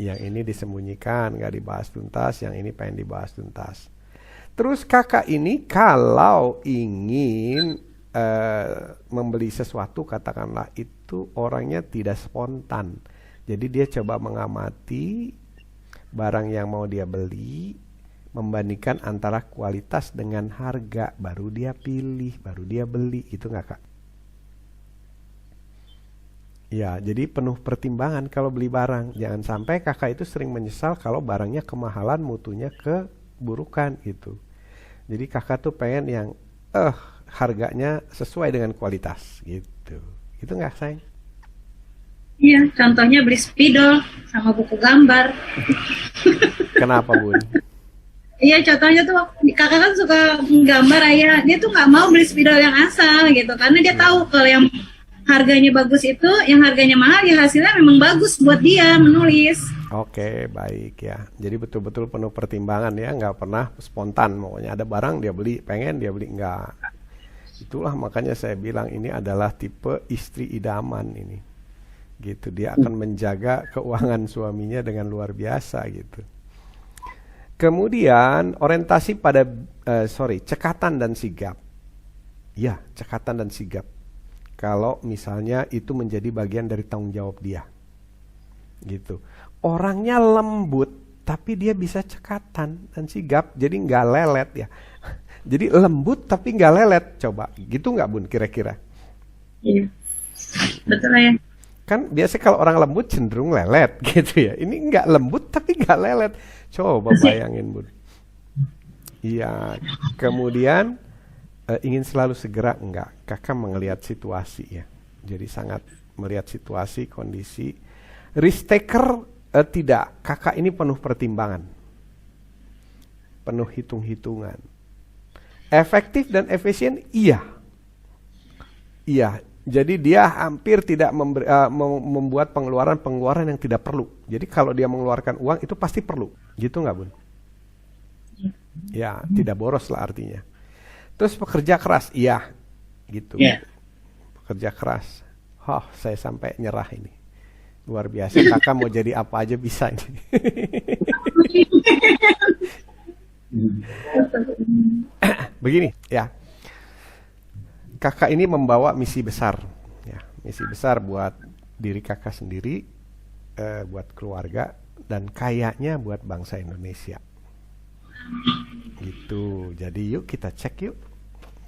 Yang ini disembunyikan, nggak dibahas tuntas, yang ini pengen dibahas tuntas. Terus kakak ini kalau ingin membeli sesuatu, katakanlah itu orangnya tidak spontan. Jadi dia coba mengamati barang yang mau dia beli, membandingkan antara kualitas dengan harga, baru dia pilih, baru dia beli, itu nggak Kak? Ya, jadi penuh pertimbangan kalau beli barang. Jangan sampai kakak itu sering menyesal kalau barangnya kemahalan, mutunya keburukan gitu. Jadi kakak tuh pengen yang harganya sesuai dengan kualitas gitu. Itu nggak sayang? Iya, contohnya beli spidol sama buku gambar. Kenapa Bun? Iya, contohnya tuh kakak kan suka gambar ayah. Dia tuh nggak mau beli spidol yang asal gitu, karena dia tahu kalau yang harganya bagus itu, yang harganya mahal ya hasilnya memang bagus buat dia menulis. Oke, baik ya. Jadi betul-betul penuh pertimbangan ya, nggak pernah spontan. Pokoknya ada barang dia beli, pengen dia beli, nggak. Itulah makanya saya bilang ini adalah tipe istri idaman ini. Gitu, dia akan menjaga keuangan suaminya dengan luar biasa gitu. Kemudian orientasi pada cekatan dan sigap. Ya, cekatan dan sigap. Kalau misalnya itu menjadi bagian dari tanggung jawab dia. Gitu. Orangnya lembut, tapi dia bisa cekatan dan sigap, jadi nggak lelet ya. Jadi lembut tapi nggak lelet. Coba, gitu nggak Bun kira-kira? Iya, betul ya. Kan biasanya kalau orang lembut cenderung lelet gitu ya. Ini nggak lembut tapi nggak lelet. Coba bayangin Bun. Iya. Kemudian ingin selalu segera enggak. Kakak melihat situasi ya. Jadi sangat melihat situasi, kondisi. Risk taker tidak. Kakak ini penuh pertimbangan. Penuh hitung-hitungan. Efektif dan efisien iya. Iya. Jadi dia hampir tidak membuat pengeluaran yang tidak perlu. Jadi kalau dia mengeluarkan uang itu pasti perlu. Gitu nggak Bun? Ya, tidak boros lah artinya. Terus pekerja keras, iya. Gitu. Yeah. Pekerja keras. Saya sampai nyerah ini. Luar biasa, kakak mau jadi apa aja bisa ini. Begini ya. Kakak ini membawa misi besar, ya, misi besar buat diri kakak sendiri, buat keluarga, dan kayaknya buat bangsa Indonesia. Gitu. Jadi yuk kita cek yuk,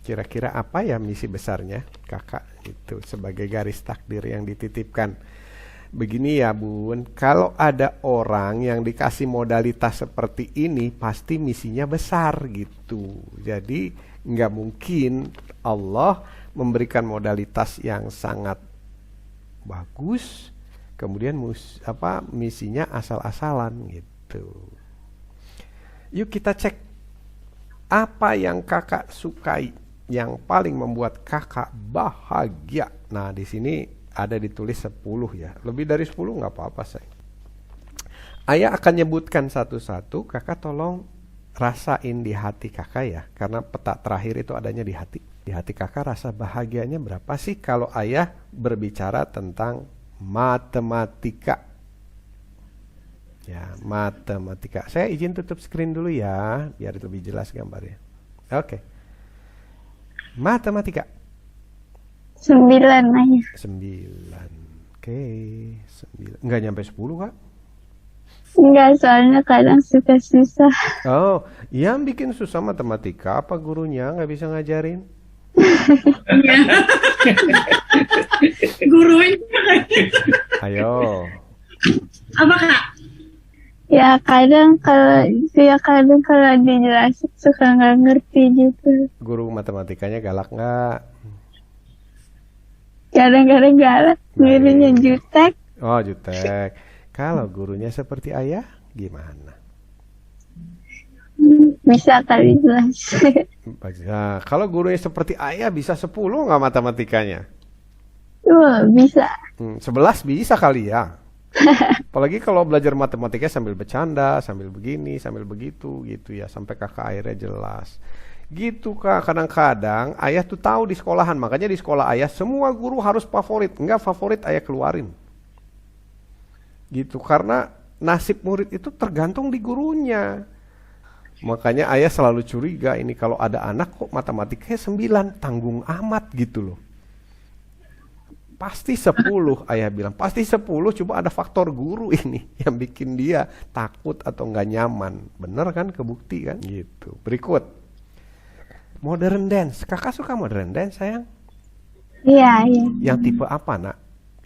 kira-kira apa ya misi besarnya kakak itu sebagai garis takdir yang dititipkan. Begini ya Bun, kalau ada orang yang dikasih modalitas seperti ini, pasti misinya besar gitu. Jadi nggak mungkin Allah memberikan modalitas yang sangat bagus, kemudian misinya asal-asalan gitu. Yuk kita cek apa yang kakak sukai, yang paling membuat kakak bahagia. Nah di sini ada ditulis 10 ya, lebih dari 10 nggak apa-apa saya. Ayah akan nyebutkan satu-satu, kakak tolong rasain di hati kakak ya, karena peta terakhir itu adanya di hati. Di hati kakak rasa bahagianya berapa sih kalau ayah berbicara tentang matematika? Ya, matematika. Saya izin tutup screen dulu ya, biar lebih jelas gambarnya. Oke. Matematika. 9 ayah. 9. Oke, 9. Nggak nyampe 10, Kak? Enggak, soalnya kadang suka susah. Oh, yang bikin susah matematika apa gurunya nggak bisa ngajarin? Iya. Gurunya. Ayo. Apa Kak? Ya kadang kalau dijelasin suka nggak ngerti gitu. Guru matematikanya galak nggak? Kadang-kadang galak, gurunya jutek. Oh, jutek. Kalau gurunya seperti ayah, gimana? Bisa kali jelas. Nah, kalau gurunya seperti ayah bisa 10 nggak matematikanya? Bisa. 11 bisa kali ya. Apalagi kalau belajar matematika sambil bercanda, sambil begini, sambil begitu gitu ya, sampai kakak akhirnya jelas. Gitu Kak, kadang-kadang ayah tuh tahu di sekolahan, makanya di sekolah ayah semua guru harus favorit, enggak favorit ayah keluarin. Gitu, karena nasib murid itu tergantung di gurunya. Makanya ayah selalu curiga ini kalau ada anak kok matematikanya 9, tanggung amat gitu loh. Pasti 10, ayah bilang. Pasti 10, coba ada faktor guru ini yang bikin dia takut atau nggak nyaman. Bener kan, kebukti kan? Gitu. Berikut. Modern dance. Kakak suka modern dance, sayang? Iya, iya. Yang tipe apa, nak?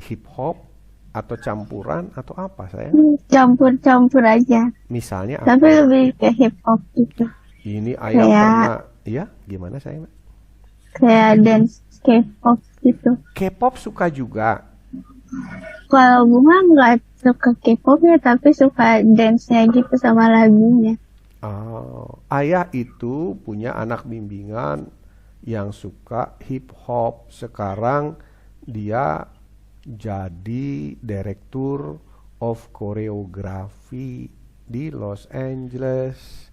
Hip hop atau campuran atau apa, sayang? Campur-campur aja. Misalnya apa? Tapi lebih ke hip hop gitu. Ini ayah pernah, ya? Gimana, sayang? Kayak dance K-pop gitu. K-pop suka juga. Kalau Bunga nggak suka K-pop ya, tapi suka dance-nya gitu sama lagunya. Oh, ayah itu punya anak bimbingan yang suka hip hop. Sekarang dia jadi direktur of koreografi di Los Angeles.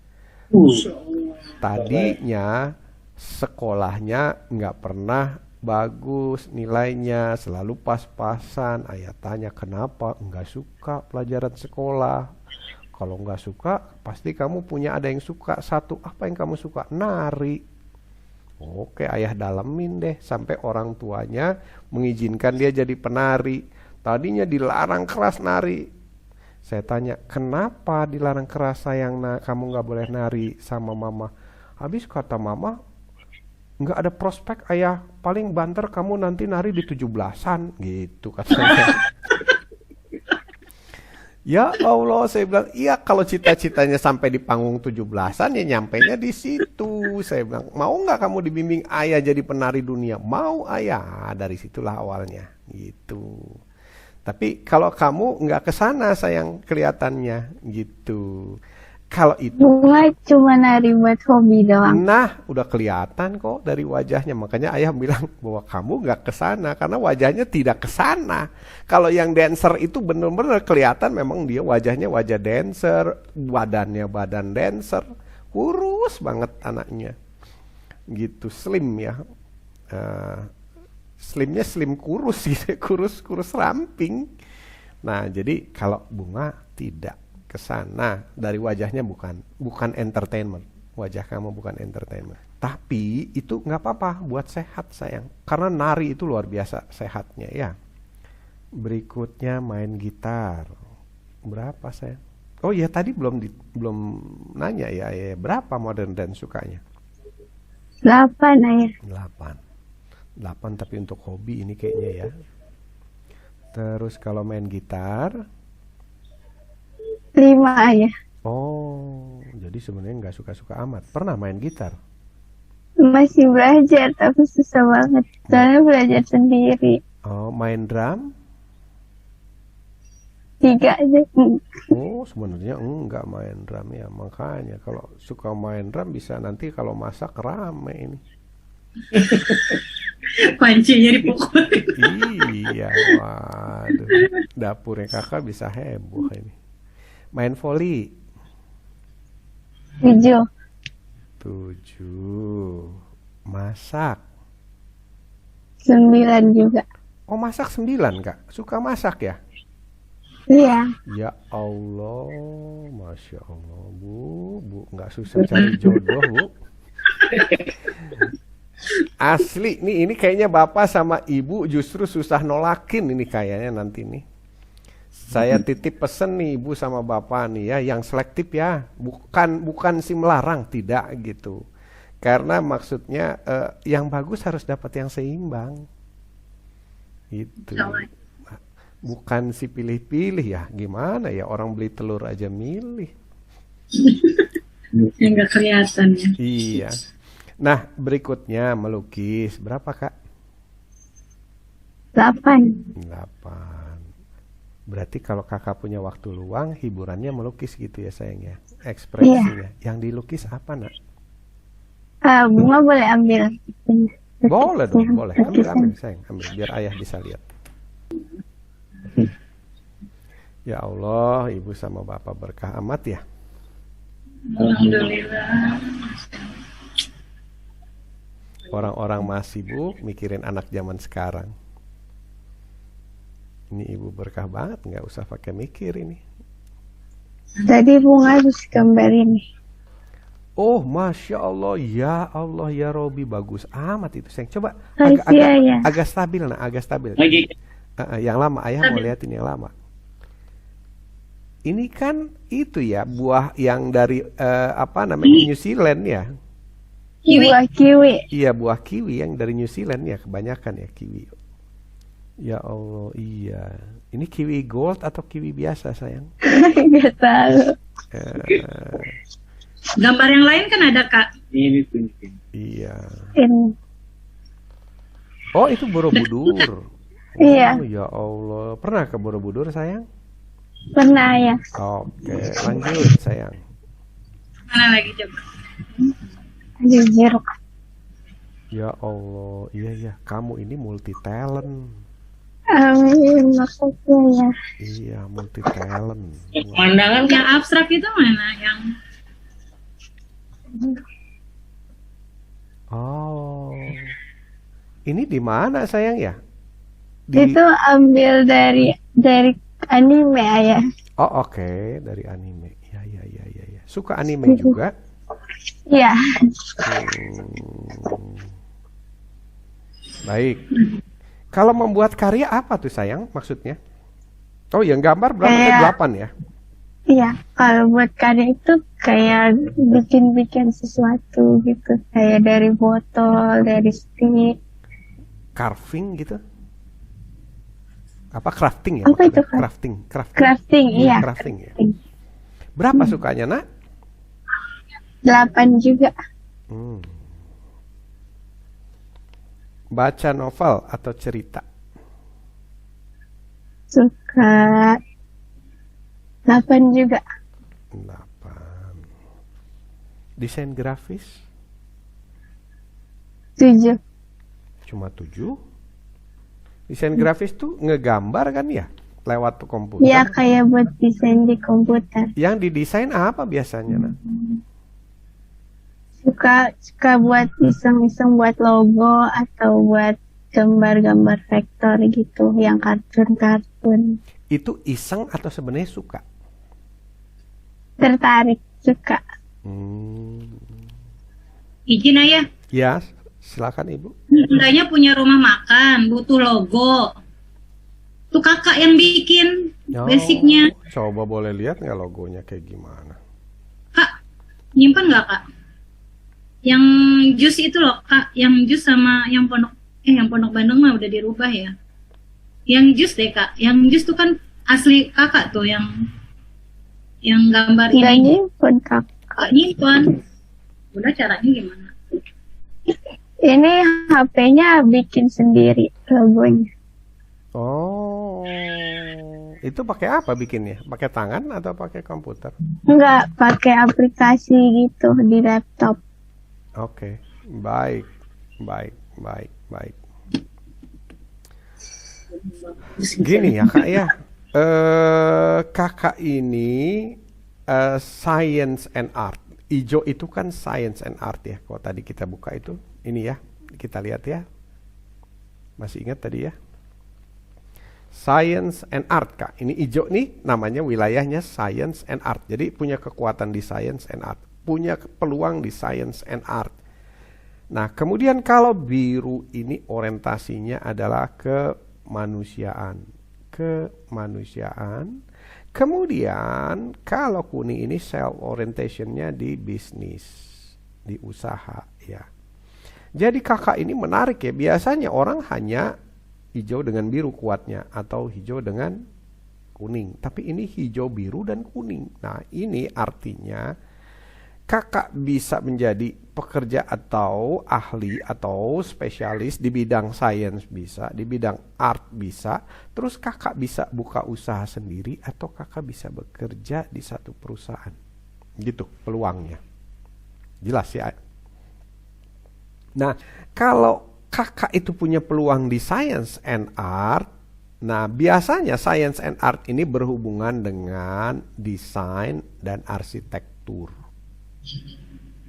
Tadinya sekolahnya nggak pernah bagus nilainya, selalu pas-pasan. Ayah tanya kenapa, nggak suka pelajaran sekolah. Kalau nggak suka, pasti kamu punya ada yang suka. Satu, apa yang kamu suka? Nari. Oke, ayah dalemin deh sampai orang tuanya mengizinkan dia jadi penari. Tadinya dilarang keras nari. Saya tanya, kenapa dilarang keras sayang, kamu nggak boleh nari sama mama? Habis kata mama, nggak ada prospek ayah, paling banter kamu nanti nari di 17-an gitu katanya. Ya Allah, saya bilang, iya kalau cita-citanya sampai di panggung 17-an ya nyampainya di situ. Saya bilang, mau nggak kamu dibimbing ayah jadi penari dunia? Mau ayah, dari situlah awalnya gitu. Tapi kalau kamu nggak kesana sayang kelihatannya gitu. Kalau itu Bunga cuma nari buat hobi doang. nah, udah kelihatan kok dari wajahnya. Makanya ayah bilang bahwa kamu nggak kesana karena wajahnya tidak kesana. Kalau yang dancer itu benar-benar kelihatan memang dia wajahnya wajah dancer, badannya badan dancer, kurus banget anaknya. Gitu, slim ya. Slimnya slim kurus gitu, kurus ramping. Nah, jadi kalau Bunga tidak kesana, dari wajahnya bukan entertainment, wajah kamu bukan entertainment, tapi itu nggak apa-apa buat sehat sayang, karena nari itu luar biasa sehatnya ya. Berikutnya main gitar, berapa sayang? Oh ya tadi belum nanya ya, berapa modern dance sukanya? 8 ayah. 8 tapi untuk hobi ini kayaknya ya. Terus kalau main gitar 5 ayah. oh, jadi sebenarnya nggak suka-suka amat. Pernah main gitar? Masih belajar tapi susah banget. Soalnya belajar sendiri. Oh, main drum? 3 aja. Oh, sebenarnya enggak main drum ya. Makanya kalau suka main drum bisa nanti kalau masak rame ini. Pancinya dipukul. Iya, waduh. Dapurnya kakak bisa heboh ini. Main volley? 7. 7. Masak. 9 juga. Oh, masak 9, Kak. Suka masak ya? Iya. Ya Allah, Masya Allah, Bu, nggak susah cari jodoh, Bu. Asli, ini kayaknya Bapak sama Ibu justru susah nolakin ini kayaknya nanti nih. Saya titip pesen nih Ibu sama Bapak nih ya, yang selektif ya, bukan si melarang, tidak gitu. Karena maksudnya yang bagus harus dapat yang seimbang. Gitu. Bukan si pilih-pilih ya, gimana ya, orang beli telur aja milih. Yang nggak kelihatan ya. Iya. Nah, berikutnya melukis. Berapa, Kak? 8. 8. Berarti kalau Kakak punya waktu luang, hiburannya melukis gitu ya sayang ya. Ekspresinya. Yang dilukis apa, Nak? Bunga boleh ambil. Boleh dong, boleh. Ambil sayang, ambil biar ayah bisa lihat. Ya Allah, Ibu sama Bapak berkah amat ya. Alhamdulillah. Orang-orang masih sibuk mikirin anak zaman sekarang. Ini Ibu berkah banget, nggak usah pakai mikir ini. Tadi bunga harus gambar ini. Oh, Masya Allah ya Robi, bagus amat itu sayang. Coba Iya. agak stabil, nah agak stabil. Lagi. Yang lama, ayah mau liatin yang lama. Ini kan itu ya, buah yang dari New Zealand ya. Buah kiwi. Iya, buah kiwi yang dari New Zealand ya, kebanyakan ya kiwi. Ya Allah, iya. Ini kiwi gold atau kiwi biasa sayang? Gak tahu. Gambar yang lain kan ada, Kak. Ini tunjukin. Iya. Ini. Oh, itu Borobudur. Iya. Oh, ya Allah. Pernah ke Borobudur sayang? Pernah ya. Oke, lanjut sayang. Mana lagi coba? Ada jeruk. Ya Allah, iya, kamu ini multi talent. Amin, maksudnya ya. Iya, multi talent. Pemandangan Yang abstrak itu mana? Yang Oh, ini di mana sayang ya? Itu ambil dari anime ya. Oh, oke, dari anime. Ya. Suka anime juga? Iya. Baik. Kalau membuat karya apa tuh sayang maksudnya? Oh, yang gambar berapa? 8 ya? Iya, kalau buat karya itu kayak bikin sesuatu gitu, kayak dari botol, dari stick. Carving gitu? Apa crafting ya? Apa itu, Kak? Crafting, iya. Crafting ya. Berapa sukanya, Nak? 8 juga. Baca novel atau cerita? Suka 8 juga. 8. Desain grafis? 7. Cuma 7? Desain grafis tuh ngegambar kan ya? Lewat komputer? Iya, kayak buat desain di komputer. Yang didesain apa biasanya, Nak? Suka buat iseng-iseng buat logo atau buat gambar-gambar vektor gitu, yang kartun-kartun. Itu iseng atau sebenarnya suka? Tertarik, suka. izin ayah. Ya, silakan Ibu. Bundanya punya rumah makan, butuh logo. Tuh kakak yang bikin basicnya. Coba boleh lihat nggak logonya kayak gimana? Kak, nyimpan nggak kak? Yang jus itu loh kak, yang jus sama yang pondok Bandung mah udah dirubah ya. Yang jus deh kak, yang jus tuh kan asli kakak tuh yang gambar Nggak ini. nyimpen, Kak. Kak nyimpan. Udah caranya gimana? Ini HP-nya bikin sendiri logonya. Oh, itu pakai apa bikinnya? Pakai tangan atau pakai komputer? Nggak pakai aplikasi gitu di laptop. Oke, baik. Gini ya kak ya, kakak ini science and art Ijo itu kan science and art ya. Kalau tadi kita buka itu, ini ya, kita lihat ya. Masih ingat tadi ya? Science and art, Kak. Ini ijo nih namanya wilayahnya science and art. Jadi punya kekuatan di science and art. Punya peluang di science and art. Nah, kemudian kalau biru ini orientasinya adalah kemanusiaan. Kemanusiaan. Kemudian kalau kuning ini self orientationnya di bisnis, di usaha ya. Jadi kakak ini menarik ya. Biasanya orang hanya hijau dengan biru kuatnya atau hijau dengan kuning. Tapi ini hijau, biru, dan kuning. Nah ini artinya kakak bisa menjadi pekerja atau ahli atau spesialis di bidang sains bisa, di bidang art bisa. Terus kakak bisa buka usaha sendiri atau kakak bisa bekerja di satu perusahaan. Gitu peluangnya. Jelas ya. Nah kalau kakak itu punya peluang di science and art, nah biasanya science and art ini berhubungan dengan desain dan arsitektur.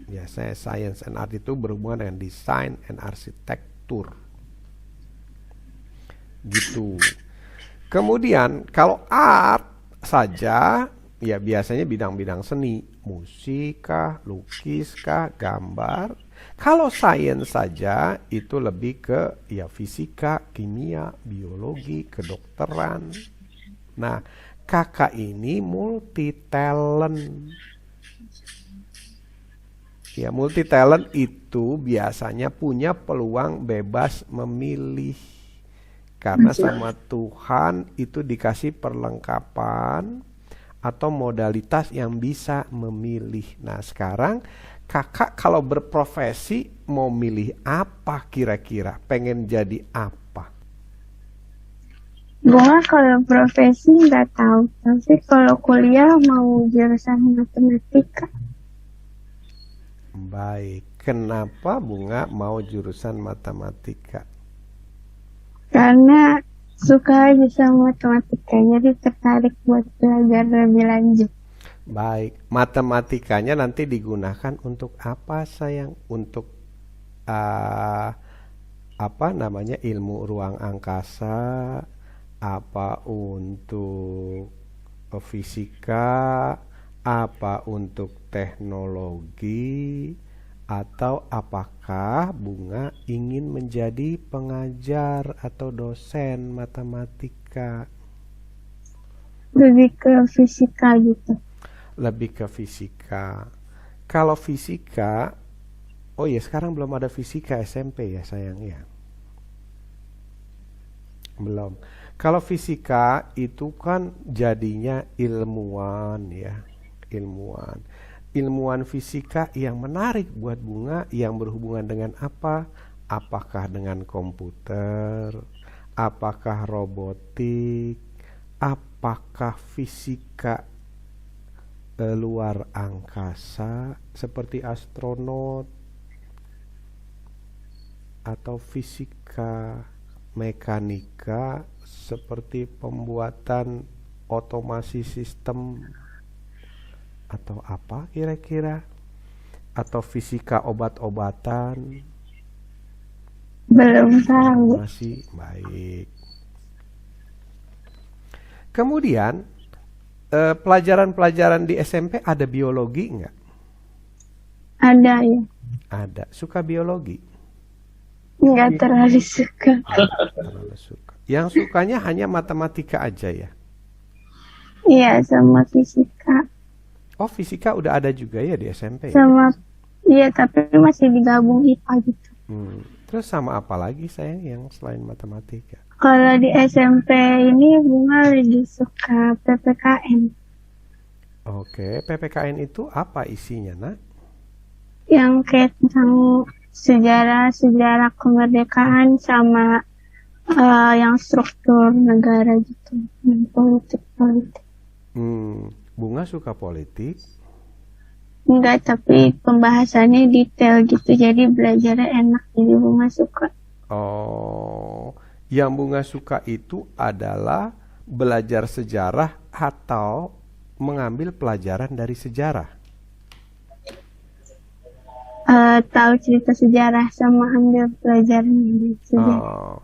Biasanya science and art itu berhubungan dengan desain and arsitektur. Gitu. Kemudian kalau art saja, ya biasanya bidang-bidang seni, musik kah, lukis kah, gambar. Kalau sains saja itu lebih ke ya fisika, kimia, biologi, kedokteran. Nah, kakak ini multi talent. Ya, multi talent itu biasanya punya peluang bebas memilih. Karena sama Tuhan itu dikasih perlengkapan atau modalitas yang bisa memilih. Nah, sekarang kakak kalau berprofesi mau milih apa kira-kira? Pengen jadi apa? Bunga kalau profesi nggak tahu, tapi kalau kuliah mau jurusan matematika. Baik, kenapa Bunga mau jurusan matematika? Karena suka aja sama matematika, jadi tertarik buat belajar lebih lanjut. Baik, matematikanya nanti digunakan untuk apa sayang? Untuk apa namanya ilmu ruang angkasa, apa untuk fisika, apa untuk teknologi, atau apakah Bunga ingin menjadi pengajar atau dosen matematika? Lebih ke fisika gitu. Lebih ke fisika. Kalau fisika, oh ya sekarang belum ada fisika SMP ya sayang ya. Belum. Kalau fisika itu kan jadinya ilmuwan ya. Ilmuwan fisika yang menarik buat Bunga yang berhubungan dengan apa? Apakah dengan komputer? Apakah robotik? Apakah fisika luar angkasa seperti astronot? Atau fisika mekanika seperti pembuatan otomasi sistem? Atau apa kira-kira? Atau fisika obat-obatan? Belum tahu. Masih baik. Kemudian pelajaran-pelajaran di SMP ada biologi enggak? Ada ya. Ada. Suka biologi? Nggak terlalu suka. Terlalu suka. Yang sukanya hanya matematika aja ya? Iya, sama fisika. Oh, fisika udah ada juga ya di SMP? Sama, iya tapi masih digabung IPA gitu. Terus sama apa lagi sayang yang selain matematika? Kalau di SMP ini Bunga lebih suka PPKN. Oke, PPKN itu apa isinya, Nak? Yang kayak tentang sejarah kemerdekaan sama yang struktur negara gitu, politik. Bunga suka politik? Enggak, tapi pembahasannya detail gitu, jadi belajarnya enak, jadi Bunga suka. Oh, yang Bunga suka itu adalah belajar sejarah atau mengambil pelajaran dari sejarah? tahu cerita sejarah sama ambil pelajaran dari sejarah. Oh,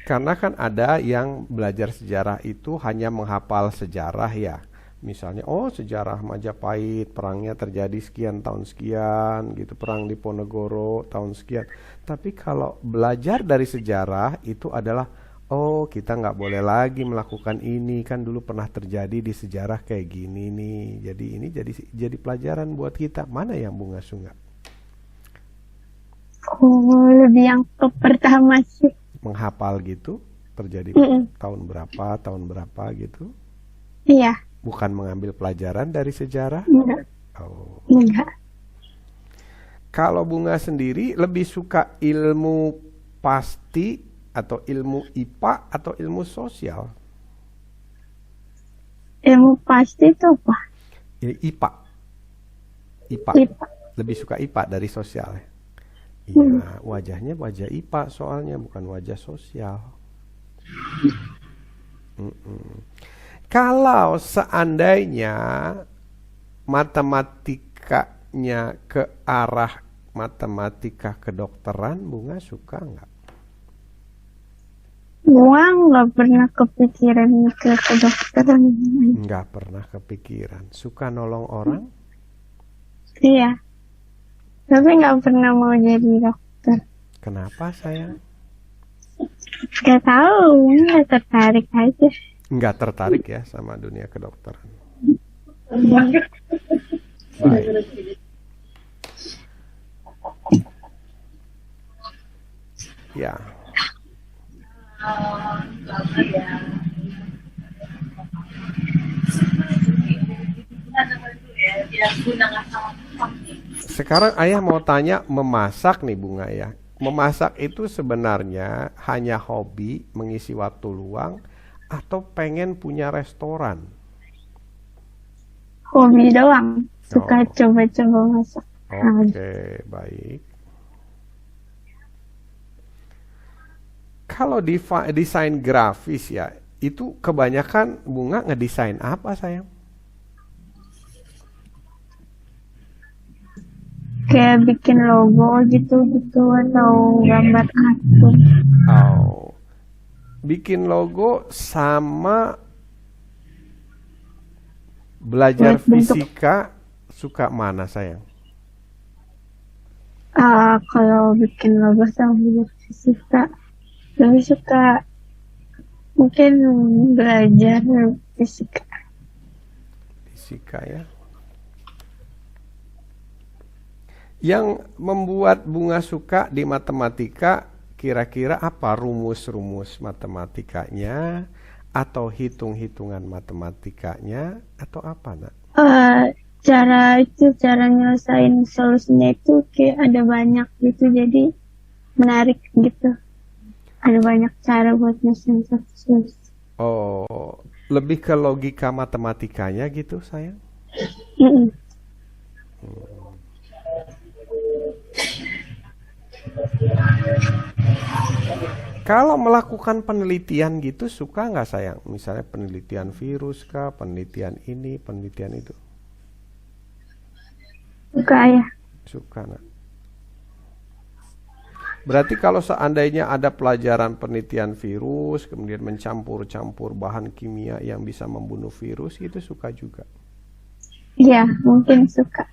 karena kan ada yang belajar sejarah itu hanya menghafal sejarah ya. Misalnya, oh sejarah Majapahit, perangnya terjadi sekian tahun sekian, gitu, perang di Ponorogo tahun sekian. Tapi kalau belajar dari sejarah itu adalah, oh kita nggak boleh lagi melakukan ini, kan dulu pernah terjadi di sejarah kayak gini nih. Jadi ini jadi pelajaran buat kita. Mana yang Bunga Sunga? Oh, lebih yang ke pertama sih. Menghafal gitu, terjadi Mm-mm. tahun berapa gitu. Iya, Bukan mengambil pelajaran dari sejarah. enggak, Oh. enggak. Kalau Bunga sendiri lebih suka ilmu pasti atau ilmu IPA atau ilmu sosial? Ilmu pasti itu apa? IPA. IPA. IPA. Lebih suka IPA dari sosial. Iya, wajahnya wajah IPA soalnya bukan wajah sosial. Mm-mm. Kalau seandainya matematikanya ke arah matematika kedokteran, Bunga suka nggak? Gua nggak pernah kepikiran ke kedokteran. Nggak pernah kepikiran. Suka nolong orang? Iya, tapi nggak pernah mau jadi dokter. Kenapa sayang? Gak tahu, nggak tertarik aja. Nggak tertarik ya sama dunia kedokteran. Baik. Ya. Sekarang ayah mau tanya memasak nih Bunga ya. Memasak itu sebenarnya hanya hobi mengisi waktu luang atau pengen punya restoran? Hobi doang, suka Oh. coba-coba masak. Oke, baik. Kalau desain grafis ya, itu kebanyakan Bunga ngedesain apa sayang? Kayak bikin logo gitu-gitu atau gambar kartun. Oh, bikin logo sama belajar Buat bentuk. fisika suka mana sayang? Kalau bikin logo sama belajar fisika, lebih suka mungkin belajar fisika. Fisika ya. Yang membuat Bunga suka di matematika kira-kira apa rumus-rumus matematikanya atau hitung-hitungan matematikanya atau apa nak? Cara nyelesain solusinya itu kayak ada banyak gitu, jadi menarik gitu. Ada banyak cara buat nyelesain satu solusi. Oh, lebih ke logika matematikanya gitu sayang? Mm-mm. Kalau melakukan penelitian gitu suka nggak sayang? Misalnya penelitian virus kah, penelitian ini, penelitian itu? Suka ya. Suka nak. Berarti kalau seandainya ada pelajaran penelitian virus, kemudian mencampur-campur bahan kimia yang bisa membunuh virus, itu suka juga. Iya, mungkin suka.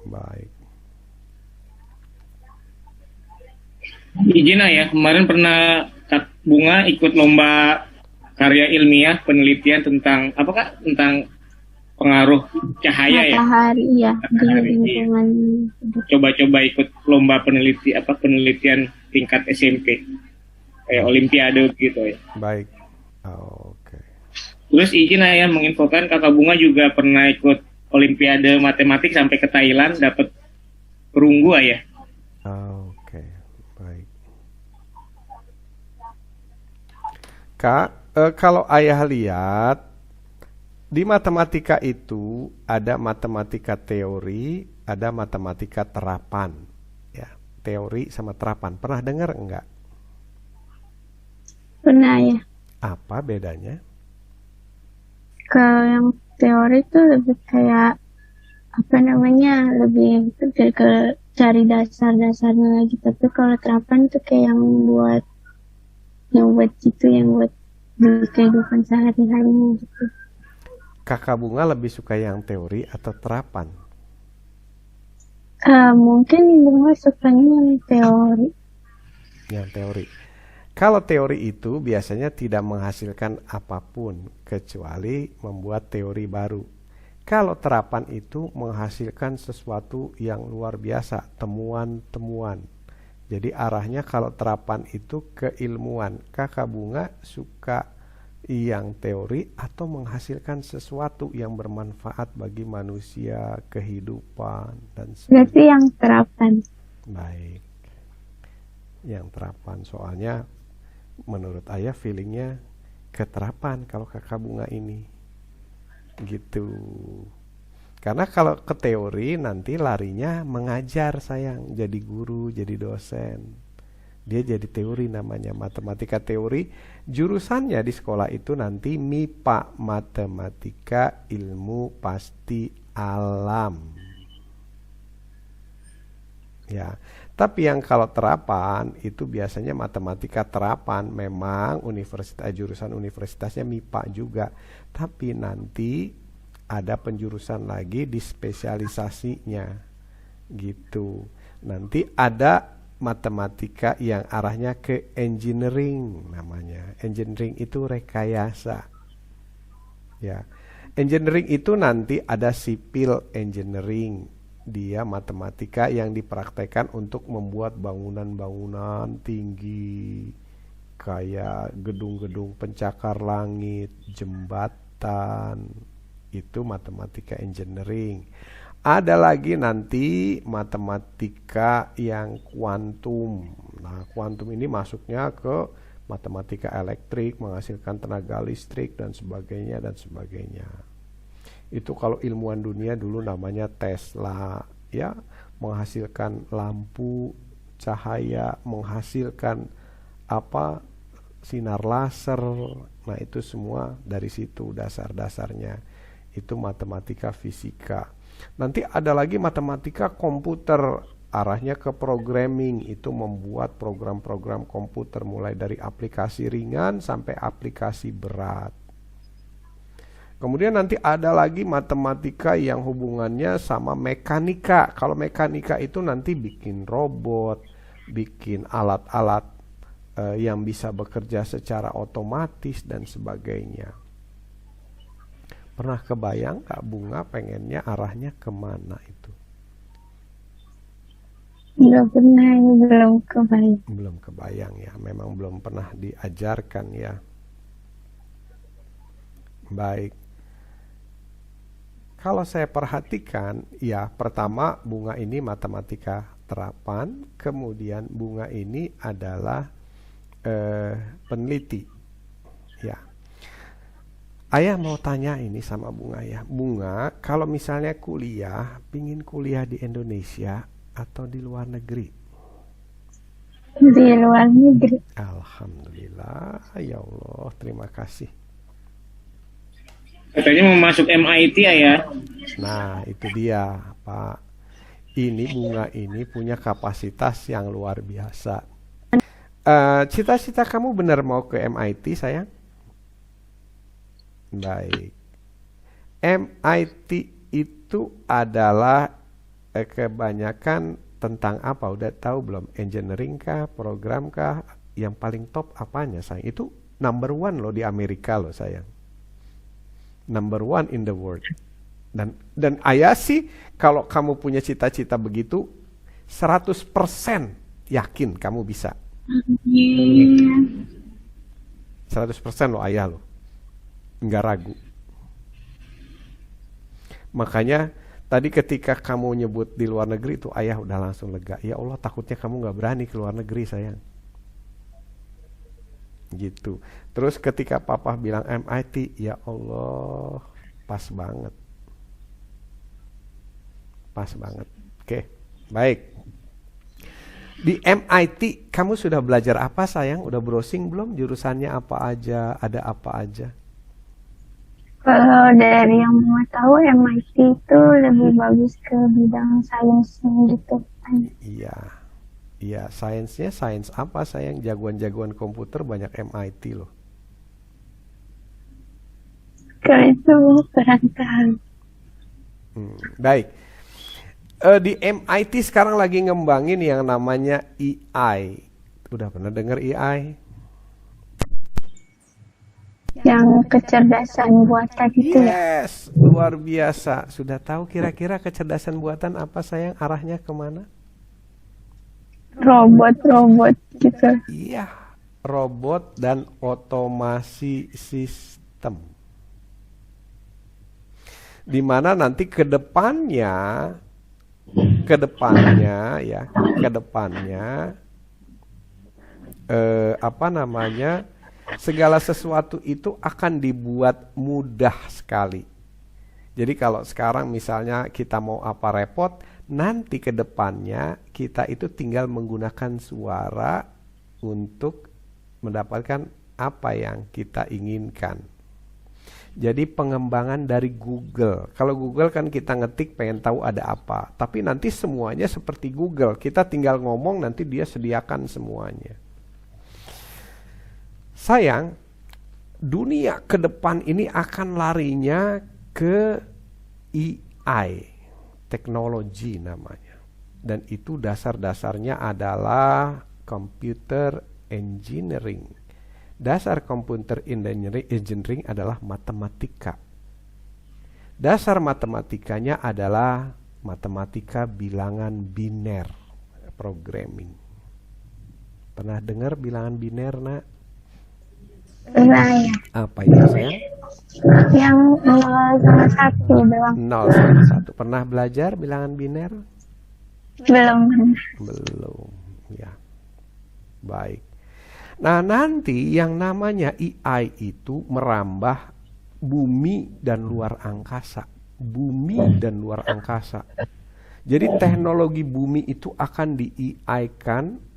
Baik. Izin ya, kemarin pernah Kak Bunga ikut lomba karya ilmiah penelitian tentang apa Kak? Tentang pengaruh cahaya ya. Matahari ya di Matahari, iya. lingkungan. Coba-coba ikut lomba penelitian tingkat SMP. Kayak olimpiade gitu ya. Baik. Oke. Terus izin ya menginfokan Kakak Bunga juga pernah ikut olimpiade matematik sampai ke Thailand dapat perunggu ya. Oke, baik. Kak, kalau ayah lihat di matematika itu ada matematika teori, ada matematika terapan, ya. Teori sama terapan. Pernah dengar enggak? Pernah ya. Apa bedanya? Kalau yang teori itu lebih kayak apa namanya, lebih ke cari dasar-dasarnya lagi. Tapi kalau terapan tuh kayak yang buat gitu, yang buat di kehidupan sehari-harinya gitu. Kakak Bunga lebih suka yang teori atau terapan? Mungkin Bunga sukanya yang teori. Yang teori. Kalau teori itu biasanya tidak menghasilkan apapun kecuali membuat teori baru. Kalau terapan itu menghasilkan sesuatu yang luar biasa, temuan-temuan. Jadi arahnya kalau terapan itu keilmuan. Kakak Bunga suka yang teori atau menghasilkan sesuatu yang bermanfaat bagi manusia, kehidupan, dan sebagainya. Berarti yang terapan. Baik. Yang terapan, soalnya menurut ayah feelingnya keterapan kalau kakak Bunga ini gitu. Karena kalau ke teori nanti larinya mengajar sayang, jadi guru, jadi dosen. Dia jadi teori namanya, matematika teori. Jurusannya di sekolah itu nanti MIPA, matematika ilmu pasti alam. Ya, tapi yang kalau terapan itu biasanya matematika terapan, memang jurusan universitasnya MIPA juga. Tapi nanti ada penjurusan lagi di spesialisasinya gitu. Nanti ada matematika yang arahnya ke engineering namanya. Engineering itu rekayasa. Ya. Engineering itu nanti ada civil engineering. Dia matematika yang dipraktekkan untuk membuat bangunan-bangunan tinggi kayak gedung-gedung pencakar langit, jembatan. Itu matematika engineering. Ada lagi nanti matematika yang kuantum. Nah, kuantum ini masuknya ke matematika elektrik, menghasilkan tenaga listrik dan sebagainya dan sebagainya. Itu kalau ilmuwan dunia dulu namanya Tesla, ya, menghasilkan lampu, cahaya, menghasilkan sinar laser. Nah, itu semua dari situ dasar-dasarnya. Itu matematika fisika. Nanti ada lagi matematika komputer, arahnya ke programming, itu membuat program-program komputer mulai dari aplikasi ringan sampai aplikasi berat. Kemudian nanti ada lagi matematika yang hubungannya sama mekanika. Kalau mekanika itu nanti bikin robot, bikin alat-alat yang bisa bekerja secara otomatis dan sebagainya. Pernah kebayang Kak Bunga pengennya arahnya kemana itu? Nggak pernah, ini belum kebayang. Belum kebayang ya, memang belum pernah diajarkan ya. Baik. Kalau saya perhatikan, ya pertama Bunga ini matematika terapan, kemudian Bunga ini adalah peneliti. Ya. Ayah mau tanya ini sama Bunga ya. Bunga, kalau misalnya kuliah, pingin kuliah di Indonesia atau di luar negeri? Di luar negeri. Alhamdulillah, ya Allah, terima kasih. Katanya mau masuk MIT ya. Nah, itu dia, Pak. Ini Bunga ini punya kapasitas yang luar biasa. Cita-cita kamu benar mau ke MIT, sayang? Baik. MIT itu adalah kebanyakan tentang apa? Udah tahu belum? Engineering kah? Program kah? Yang paling top apanya, sayang? Itu number one loh di Amerika loh, sayang. Number one in the world. Dan ayah sih kalau kamu punya cita-cita begitu 100% yakin kamu bisa. 100% loh ayah loh. Nggak ragu. Makanya tadi ketika kamu nyebut di luar negeri itu ayah udah langsung lega. Ya Allah, takutnya kamu nggak berani ke luar negeri, sayang. Gitu. Terus ketika papa bilang MIT, ya Allah, pas banget. Pas banget. Oke, baik. Di MIT kamu sudah belajar apa, sayang? Udah browsing belum? Jurusannya apa aja? Ada apa aja? Kalau dari yang mau tahu MIT itu lebih bagus ke bidang sainsnya gitu kan. Iya. Iya, sainsnya sains apa sayang? Jagoan-jagoan komputer banyak MIT loh. Kalau itu kurang tahu. Baik. Di MIT sekarang lagi ngembangin yang namanya AI. Udah pernah dengar AI? Yang kecerdasan buatan itu ya. Yes, luar biasa. Sudah tahu kira-kira kecerdasan buatan apa sayang? Arahnya kemana? Robot-robot gitu. Iya, robot dan otomasi sistem. Di mana nanti ke depannya ya, ke depannya apa namanya? Segala sesuatu itu akan dibuat mudah sekali. Jadi kalau sekarang misalnya kita mau apa repot, nanti ke depannya kita itu tinggal menggunakan suara untuk mendapatkan apa yang kita inginkan. Jadi pengembangan dari Google. Kalau Google kan kita ngetik pengen tahu ada apa. Tapi nanti semuanya seperti Google. Kita tinggal ngomong nanti dia sediakan semuanya. Sayang, dunia ke depan ini akan larinya ke AI, teknologi namanya. Dan itu dasar-dasarnya adalah computer engineering. Dasar computer engineering adalah matematika. Dasar matematikanya adalah matematika bilangan biner, programming. Pernah dengar bilangan biner, Nak? Nah ya. Apa itu sayang? Yang 0 sama 1 doang. 0 sama 1. Pernah belajar bilangan biner? Belum. Belum, ya. Baik. Nah, nanti yang namanya AI itu merambah bumi dan luar angkasa. Bumi dan luar angkasa. Jadi teknologi bumi itu akan di-AI-kan.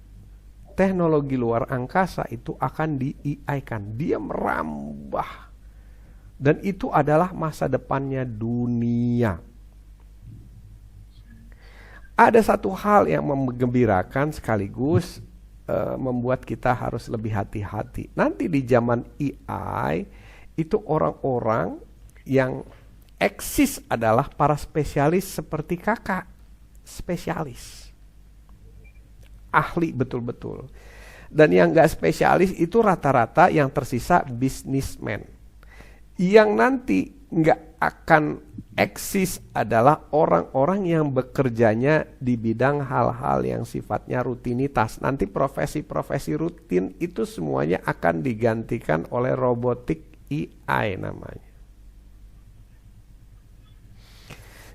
Teknologi luar angkasa itu akan di-AI-kan. Dia merambah. Dan itu adalah masa depannya dunia. Ada satu hal yang menggembirakan sekaligus membuat kita harus lebih hati-hati. Nanti di zaman AI itu orang-orang yang eksis adalah para spesialis seperti kakak. Spesialis. Ahli betul-betul. Dan yang gak spesialis itu rata-rata yang tersisa bisnismen. Yang nanti gak akan eksis adalah orang-orang yang bekerjanya di bidang hal-hal yang sifatnya rutinitas. Nanti profesi-profesi rutin itu semuanya akan digantikan oleh robotik AI namanya.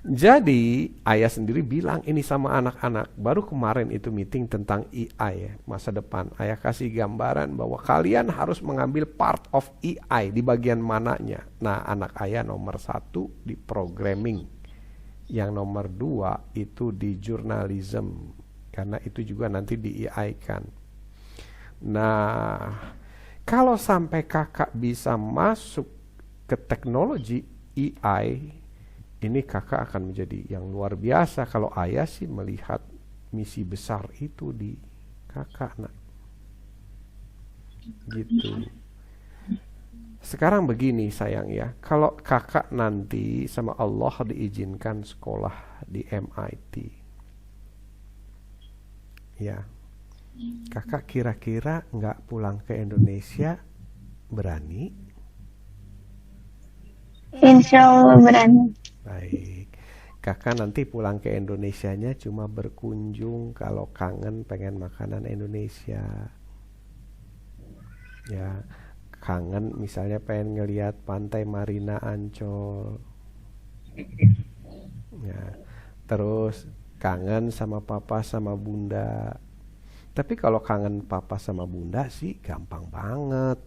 Jadi ayah sendiri bilang ini sama anak-anak. Baru kemarin itu meeting tentang AI ya, masa depan. Ayah kasih gambaran bahwa kalian harus mengambil part of AI di bagian mananya. Nah, anak ayah nomor 1 di programming. Yang nomor 2 itu di journalism. Karena itu juga nanti di AI kan. Nah, kalau sampai kakak bisa masuk ke teknologi AI, ini kakak akan menjadi yang luar biasa. Kalau ayah sih melihat misi besar itu di kakak, Nak. Gitu. Sekarang begini sayang ya, kalau kakak nanti sama Allah diizinkan sekolah di MIT, ya, kakak kira-kira nggak pulang ke Indonesia berani? Insya Allah berani. Baik, kakak nanti pulang ke Indonesianya cuma berkunjung kalau kangen pengen makanan Indonesia. Ya, kangen misalnya pengen ngelihat pantai Marina Ancol. Ya, terus kangen sama papa sama bunda. Tapi kalau kangen papa sama bunda sih gampang banget.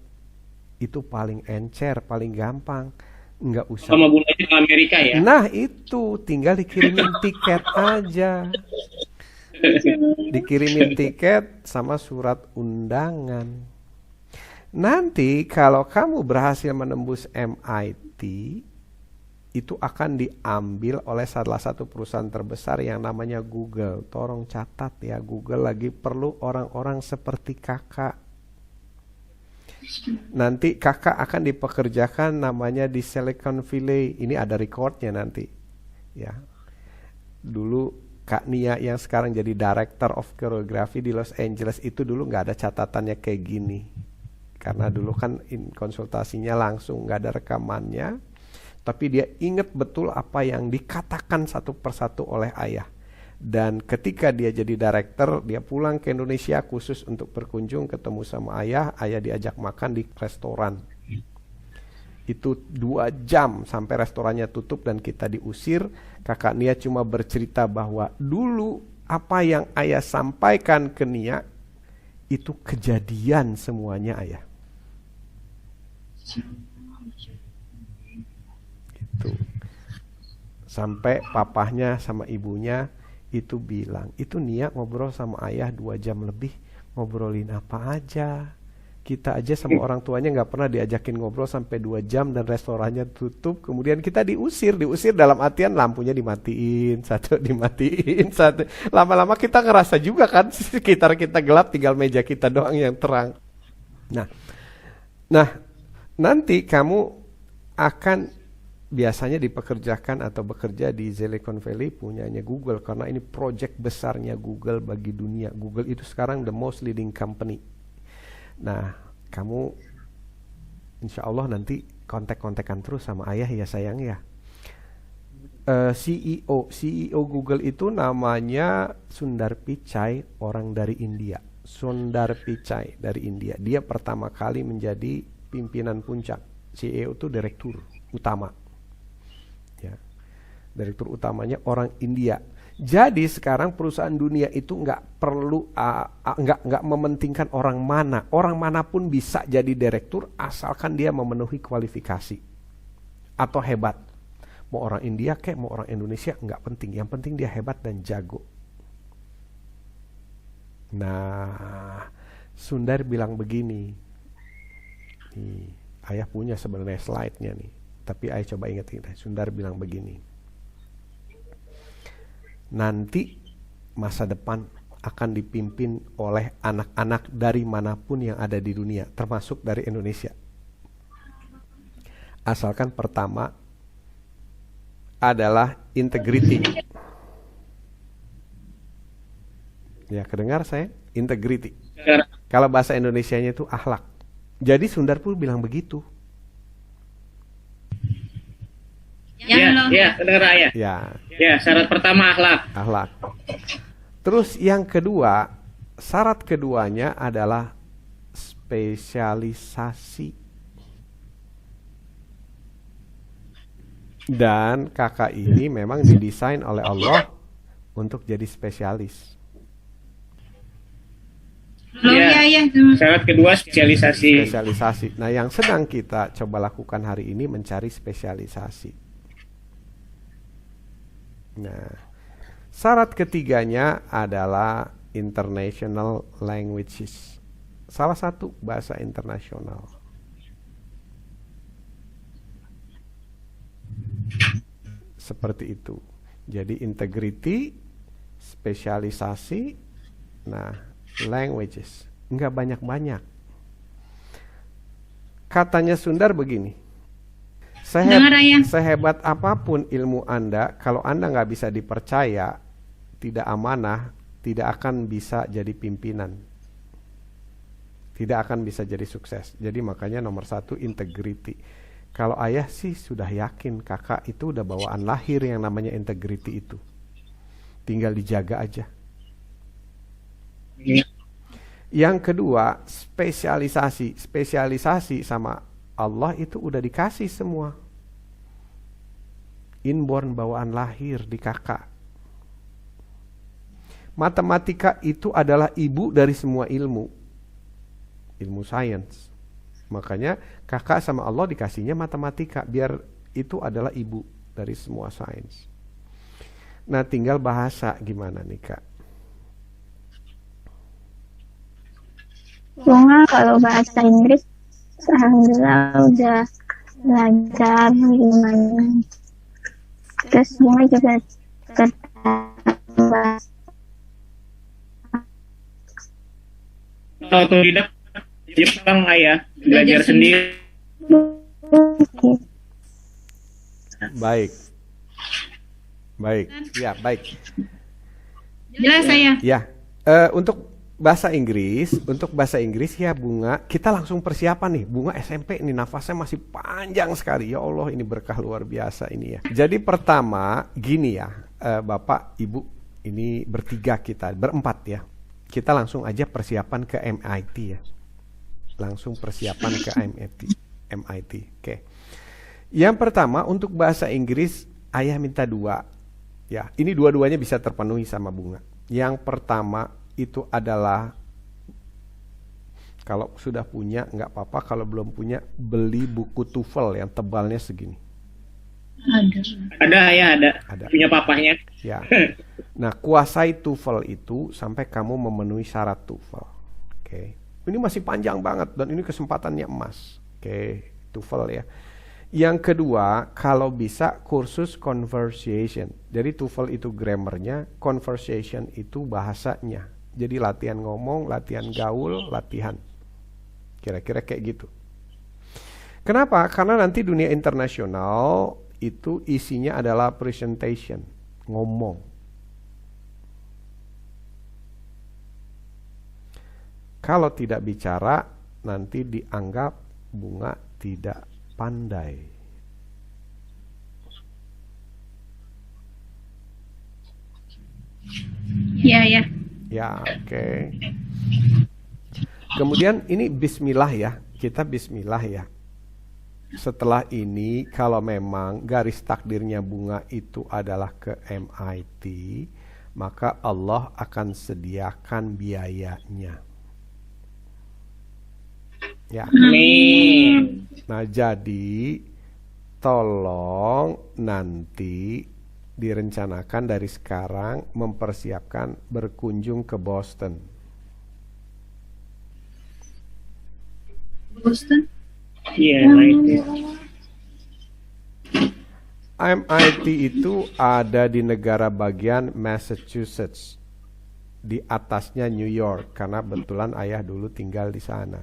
Itu paling encer, paling gampang. Nggak usah sama bundanya ke Amerika ya. Nah itu tinggal dikirimin tiket aja. Dikirimin tiket sama surat undangan. Nanti kalau kamu berhasil menembus MIT, itu akan diambil oleh salah satu perusahaan terbesar yang namanya Google. Tolong catat ya, Google lagi perlu orang-orang seperti kakak. Nanti kakak akan dipekerjakan namanya di Silicon Valley. Ini ada recordnya nanti. Ya. Dulu Kak Nia yang sekarang jadi Director of Choreography di Los Angeles itu dulu nggak ada catatannya kayak gini. Karena dulu kan konsultasinya langsung, nggak ada rekamannya. Tapi dia ingat betul apa yang dikatakan satu persatu oleh ayah. Dan ketika dia jadi director, dia pulang ke Indonesia khusus untuk berkunjung ketemu sama ayah. Ayah diajak makan di restoran. Itu 2 jam sampai restorannya tutup dan kita diusir. Kakak Nia cuma bercerita bahwa dulu apa yang ayah sampaikan ke Nia itu kejadian semuanya ayah. Gitu. Sampai papahnya sama ibunya itu bilang, itu Nia ngobrol sama ayah 2 jam lebih, ngobrolin apa aja. Kita aja sama orang tuanya nggak pernah diajakin ngobrol sampai 2 jam dan restorannya tutup. Kemudian kita diusir dalam artian lampunya dimatiin, satu dimatiin, satu. Lama-lama kita ngerasa juga kan sekitar kita gelap, tinggal meja kita doang yang terang. Nah, nanti kamu akan biasanya dipekerjakan atau bekerja di Silicon Valley punyanya Google, karena ini project besarnya Google bagi dunia. Google itu sekarang the most leading company. Nah, kamu insya Allah nanti kontak-kontakan terus sama ayah ya sayang ya. CEO Google itu namanya Sundar Pichai, orang dari India. Sundar Pichai dari India. Dia pertama kali menjadi pimpinan puncak. CEO itu direktur utama. Ya. Direktur utamanya orang India. Jadi sekarang perusahaan dunia itu nggak perlu nggak mementingkan orang manapun bisa jadi direktur asalkan dia memenuhi kualifikasi atau hebat. Mau orang India kek, mau orang Indonesia nggak penting. Yang penting dia hebat dan jago. Nah, Sundar bilang begini. Nih, ayah punya sebenarnya slide-nya nih. Tapi ayah coba ingat-ingat. Sundar bilang begini. Nanti masa depan akan dipimpin oleh anak-anak dari manapun yang ada di dunia, termasuk dari Indonesia. Asalkan pertama adalah integrity. Ya, kedengar saya? Integrity. Kalau bahasa Indonesianya itu akhlak. Jadi Sundar pun bilang begitu. Ya, kedengar ya. Ya, syarat pertama akhlak. Akhlak. Terus yang kedua, syarat keduanya adalah spesialisasi. Dan kakak ini memang didesain oleh Allah untuk jadi spesialis. Ya. Syarat kedua spesialisasi. Spesialisasi. Nah, yang sedang kita coba lakukan hari ini mencari spesialisasi. Nah, syarat ketiganya adalah international languages. Salah satu bahasa internasional. Seperti itu. Jadi integrity, spesialisasi, nah, languages. Enggak banyak-banyak. Katanya Sundar begini. Sehebat apapun ilmu Anda, kalau Anda nggak bisa dipercaya, tidak amanah, tidak akan bisa jadi pimpinan. Tidak akan bisa jadi sukses. Jadi makanya nomor 1 integrity. Kalau ayah sih sudah yakin kakak itu udah bawaan lahir yang namanya integrity itu. Tinggal dijaga aja. Yang kedua, spesialisasi. Spesialisasi sama Allah itu udah dikasih semua. Inborn, bawaan lahir di kakak. Matematika itu adalah ibu dari semua ilmu. Ilmu sains. Makanya kakak sama Allah dikasihnya matematika. Biar itu adalah ibu dari semua sains. Nah, tinggal bahasa gimana nih Kak? Bunga kalau bahasa Inggris Alhamdulillah udah belajar gimana. Terus bunga juga tertambah. Otodidak Jepang ayah belajar sendiri. Baik. Baik. Ya, baik. Jelas saya. Ya. Untuk bahasa Inggris ya Bunga, kita langsung persiapan nih. Bunga SMP nih nafasnya masih panjang sekali. Ya Allah, ini berkah luar biasa ini ya. Jadi pertama gini ya, Bapak, Ibu, ini berempat ya. Kita langsung aja persiapan ke MIT ya. Langsung persiapan ke MIT. Oke. Yang pertama untuk bahasa Inggris, ayah minta 2. Ya, ini dua-duanya bisa terpenuhi sama Bunga. Yang pertama itu adalah kalau sudah punya nggak apa-apa, kalau belum punya beli buku TOEFL yang tebalnya segini. Ada ya, ada. Punya papahnya. Ya. Nah, kuasai TOEFL itu sampai kamu memenuhi syarat TOEFL. Oke. Ini masih panjang banget dan ini kesempatannya emas. Oke, TOEFL ya. Yang kedua, kalau bisa kursus conversation. Jadi TOEFL itu grammarnya, conversation itu bahasanya. Jadi latihan ngomong, latihan gaul, latihan. Kira-kira kayak gitu. Kenapa? Karena nanti dunia internasional itu isinya adalah presentation, ngomong. Kalau tidak bicara, nanti dianggap Bunga tidak pandai. Iya, ya. Ya, oke. Kemudian ini bismillah ya. Kita bismillah ya. Setelah ini kalau memang garis takdirnya Bunga itu adalah ke MIT, maka Allah akan sediakan biayanya. Ya. Amin. Nah, jadi tolong nanti direncanakan dari sekarang mempersiapkan berkunjung ke Boston. Boston. Iya, MIT itu ada di negara bagian Massachusetts. Di atasnya New York karena betulan ayah dulu tinggal di sana.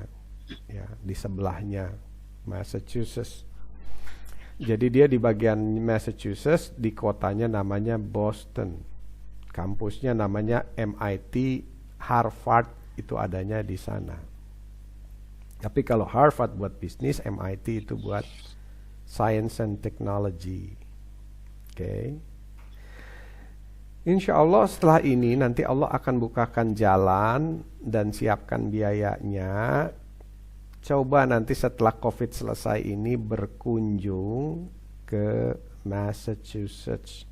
Ya, di sebelahnya Massachusetts. Jadi dia di bagian Massachusetts, di kotanya namanya Boston. Kampusnya namanya MIT, Harvard itu adanya di sana. Tapi kalau Harvard buat bisnis, MIT itu buat science and technology. Oke. Insya Allah setelah ini nanti Allah akan bukakan jalan dan siapkan biayanya. Coba nanti setelah COVID selesai ini berkunjung ke Massachusetts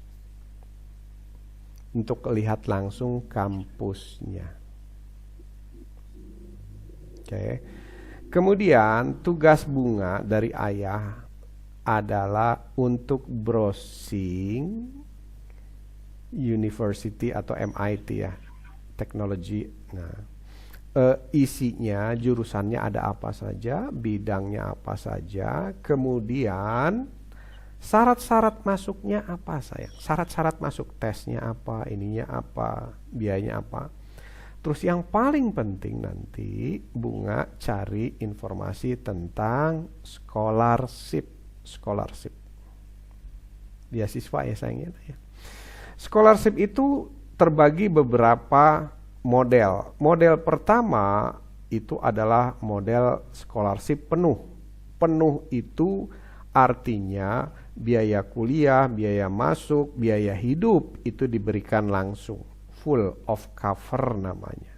untuk lihat langsung kampusnya. Oke. Kemudian tugas Bunga dari ayah adalah untuk browsing university atau MIT ya, teknologi. Nah, isinya, jurusannya ada apa saja, bidangnya apa saja, kemudian syarat-syarat masuknya apa sayang, syarat-syarat masuk tesnya apa, ininya apa, biayanya apa. Terus yang paling penting nanti Bunga cari informasi tentang scholarship, beasiswa ya sayangnya ya. Scholarship itu terbagi beberapa model. Model pertama itu adalah model scholarship penuh. Penuh itu artinya biaya kuliah, biaya masuk, biaya hidup itu diberikan langsung. Full of cover namanya.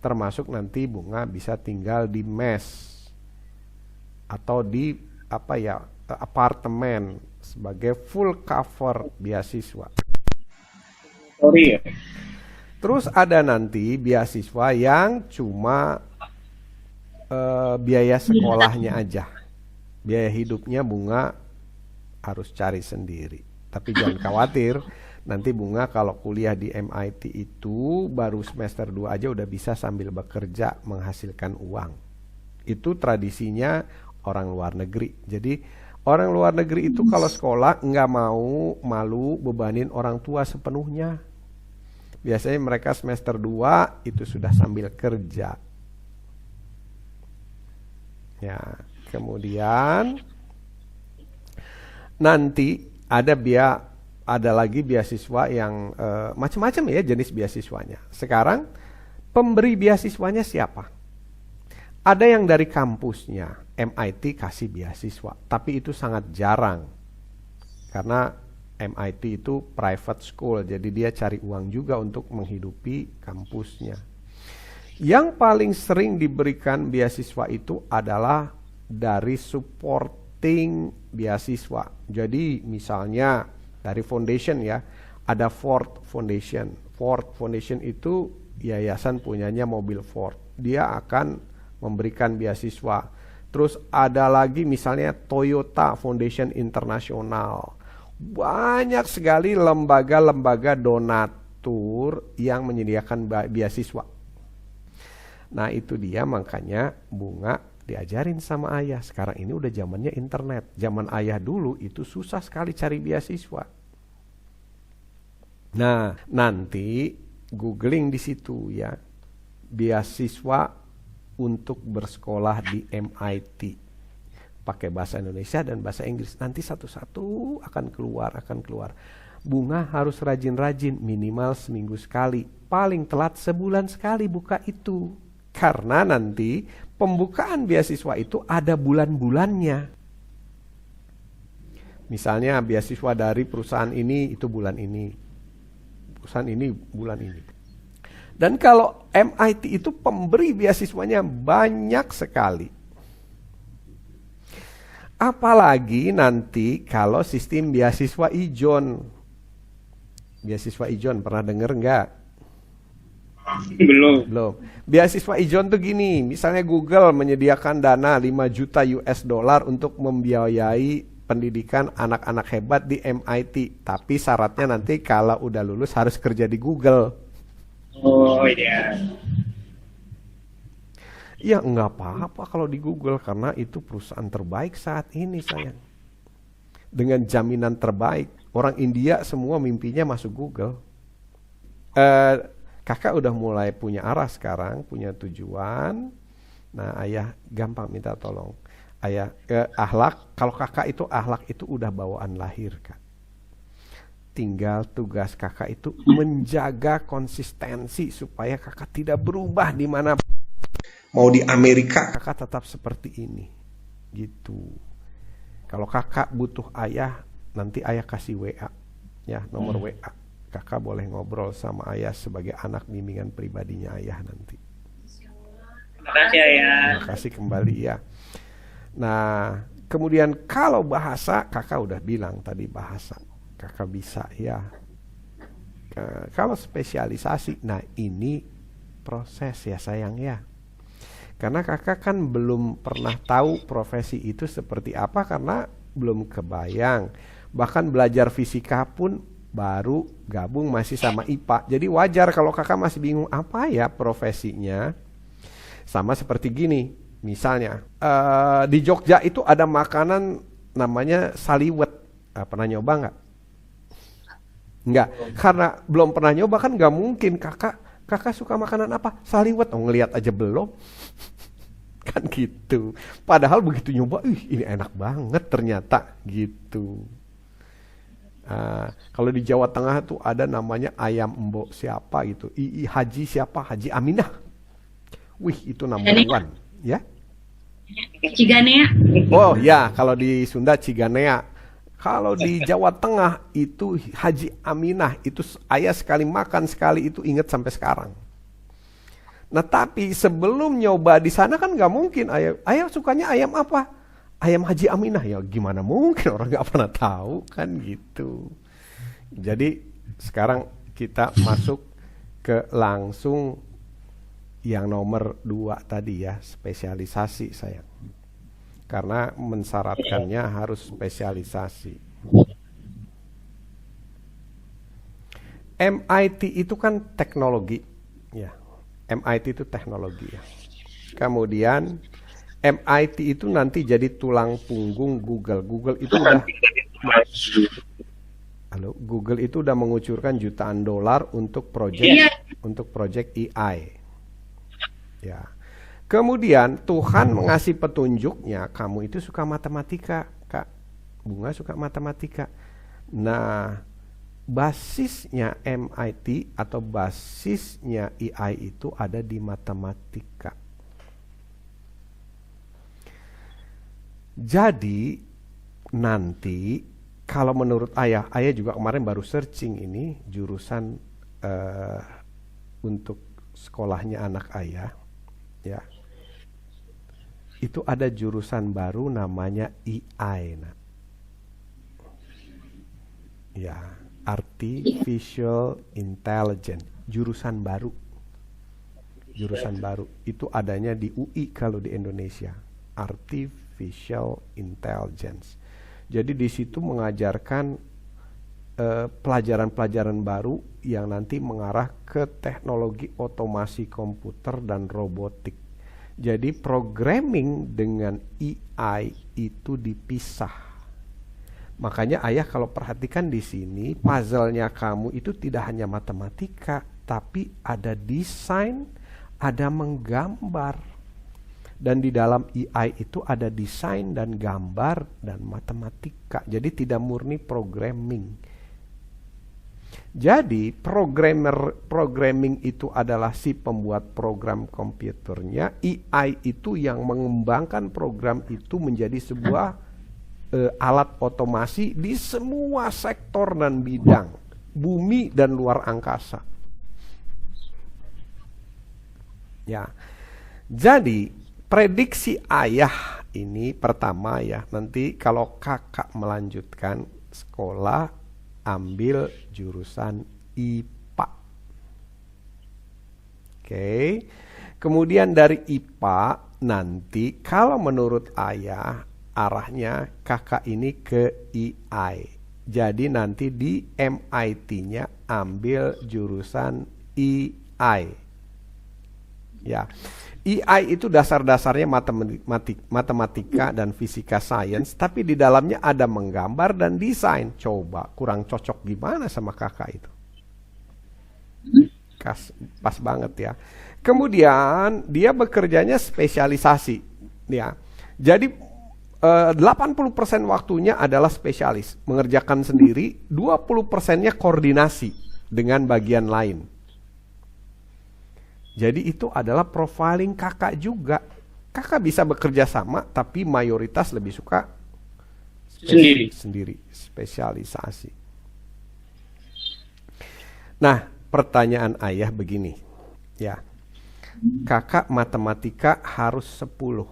Termasuk nanti Bunga bisa tinggal di mes atau di apartemen sebagai full cover beasiswa. Sorry ya. Terus ada nanti beasiswa yang cuma biaya sekolahnya aja. Biaya hidupnya Bunga harus cari sendiri. Tapi jangan khawatir, nanti Bunga kalau kuliah di MIT itu baru semester 2 aja udah bisa sambil bekerja menghasilkan uang. Itu tradisinya orang luar negeri. Jadi orang luar negeri itu kalau sekolah nggak mau, malu bebanin orang tua sepenuhnya. Biasanya mereka semester 2 itu sudah sambil kerja. Ya, kemudian nanti ada lagi beasiswa yang macam-macam ya jenis beasiswanya. Sekarang pemberi beasiswanya siapa? Ada yang dari kampusnya, MIT kasih beasiswa, tapi itu sangat jarang. Karena MIT itu private school, jadi dia cari uang juga untuk menghidupi kampusnya. Yang paling sering diberikan beasiswa itu adalah dari supporting beasiswa. Jadi misalnya dari foundation ya, ada Ford Foundation. Ford Foundation itu yayasan punyanya mobil Ford. Dia akan memberikan beasiswa. Terus ada lagi misalnya Toyota Foundation Internasional. Banyak sekali lembaga-lembaga donatur yang menyediakan beasiswa. Nah itu dia makanya Bunga diajarin sama ayah. Sekarang ini udah zamannya internet. Zaman ayah dulu itu susah sekali cari beasiswa. Nah nanti googling di situ ya, beasiswa untuk bersekolah di MIT pakai bahasa Indonesia dan bahasa Inggris. Nanti satu-satu akan keluar. Bunga harus rajin-rajin, minimal seminggu sekali, paling telat sebulan sekali buka itu, karena nanti pembukaan beasiswa itu ada bulan-bulannya. Misalnya beasiswa dari perusahaan ini itu bulan ini, perusahaan ini bulan ini. Dan kalau MIT itu pemberi beasiswanya banyak sekali. Apalagi nanti kalau sistem beasiswa ijon. Beasiswa ijon pernah dengar nggak? Belum. Beasiswa ijon tuh gini, misalnya Google menyediakan dana 5 juta US dollar untuk membiayai pendidikan anak-anak hebat di MIT. Tapi syaratnya nanti kalau udah lulus harus kerja di Google. Oh iya. Ya nggak apa-apa kalau di Google, karena itu perusahaan terbaik saat ini sayang. Dengan jaminan terbaik. Orang India semua mimpinya masuk Google. Kakak udah mulai punya arah sekarang, punya tujuan. Nah ayah gampang minta tolong. Ayah akhlak, kalau kakak itu akhlak itu udah bawaan lahir Kak. Tinggal tugas kakak itu menjaga konsistensi supaya kakak tidak berubah di mana. Mau di Amerika kakak tetap seperti ini. Gitu. Kalau kakak butuh ayah, nanti ayah kasih WA. Ya, nomor WA. Kakak boleh ngobrol sama ayah sebagai anak bimbingan pribadinya ayah nanti. Terima kasih ayah. Terima kasih kembali ya. Nah, kemudian kalau bahasa, kakak udah bilang tadi bahasa. Kakak bisa ya. Kalau spesialisasi, nah ini proses ya sayang ya. Karena kakak kan belum pernah tahu profesi itu seperti apa karena belum kebayang. Bahkan belajar fisika pun baru gabung masih sama IPA. Jadi wajar kalau kakak masih bingung apa ya profesinya. Sama seperti gini, misalnya di Jogja itu ada makanan namanya saliwet. Pernah nyoba nggak? Enggak, karena belum pernah nyoba kan nggak mungkin kakak suka makanan apa? Saliwet, ngelihat aja belum. Kan gitu. Padahal begitu nyoba, ini enak banget ternyata gitu. Kalau di Jawa Tengah tuh ada namanya ayam embok siapa gitu. Haji siapa? Haji Aminah. Wih, itu number one, ya. Ciganea. Oh ya, kalau di Sunda Ciganea. Kalau di Jawa Tengah itu Haji Aminah, itu ayah sekali makan sekali itu ingat sampai sekarang. Nah tapi sebelum nyoba di sana kan nggak mungkin ayah sukanya ayam apa? Ayam Haji Aminah, ya gimana mungkin orang nggak pernah tahu kan gitu. Jadi sekarang kita masuk ke langsung yang nomor 2 tadi ya, spesialisasi sayang. Karena mensyaratkannya harus spesialisasi. MIT itu kan teknologi ya. MIT itu teknologi ya. Kemudian MIT itu nanti jadi tulang punggung Google. Google itu udah mengucurkan jutaan dolar untuk Iya. project AI. Ya. Kemudian Tuhan mengasih petunjuknya, kamu itu suka matematika, Kak. Bunga suka matematika. Nah, basisnya MIT atau basisnya AI itu ada di matematika. Jadi nanti kalau menurut ayah juga kemarin baru searching ini jurusan untuk sekolahnya anak ayah, ya. Itu ada jurusan baru namanya AI, nah. Ya, Artificial Intelligence, jurusan baru itu adanya di UI kalau di Indonesia, Artificial Intelligence. Jadi di situ mengajarkan pelajaran-pelajaran baru yang nanti mengarah ke teknologi otomasi komputer dan robotik. Jadi programming dengan AI itu dipisah. Makanya ayah kalau perhatikan di sini, puzzle-nya kamu itu tidak hanya matematika, tapi ada desain, ada menggambar. Dan di dalam AI itu ada desain dan gambar dan matematika. Jadi tidak murni programming. Jadi programming itu adalah si pembuat program komputernya. AI itu yang mengembangkan program itu menjadi sebuah alat otomasi di semua sektor dan bidang, bumi dan luar angkasa. Ya. Jadi prediksi ayah ini pertama ya, nanti kalau kakak melanjutkan sekolah ambil jurusan IPA. Oke. Kemudian dari IPA nanti kalau menurut ayah arahnya kakak ini ke AI. Jadi nanti di MIT-nya ambil jurusan AI. Ya. AI itu dasar-dasarnya matematika dan fisika sains, tapi di dalamnya ada menggambar dan desain. Coba kurang cocok gimana sama kakak itu? Pas banget ya. Kemudian dia bekerjanya spesialisasi, ya. Jadi 80% waktunya adalah spesialis, mengerjakan sendiri, 20%-nya koordinasi dengan bagian lain. Jadi itu adalah profiling kakak juga. Kakak bisa bekerja sama, tapi mayoritas lebih suka sendiri, spesialisasi. Nah, pertanyaan ayah begini, ya. Kakak matematika harus 10,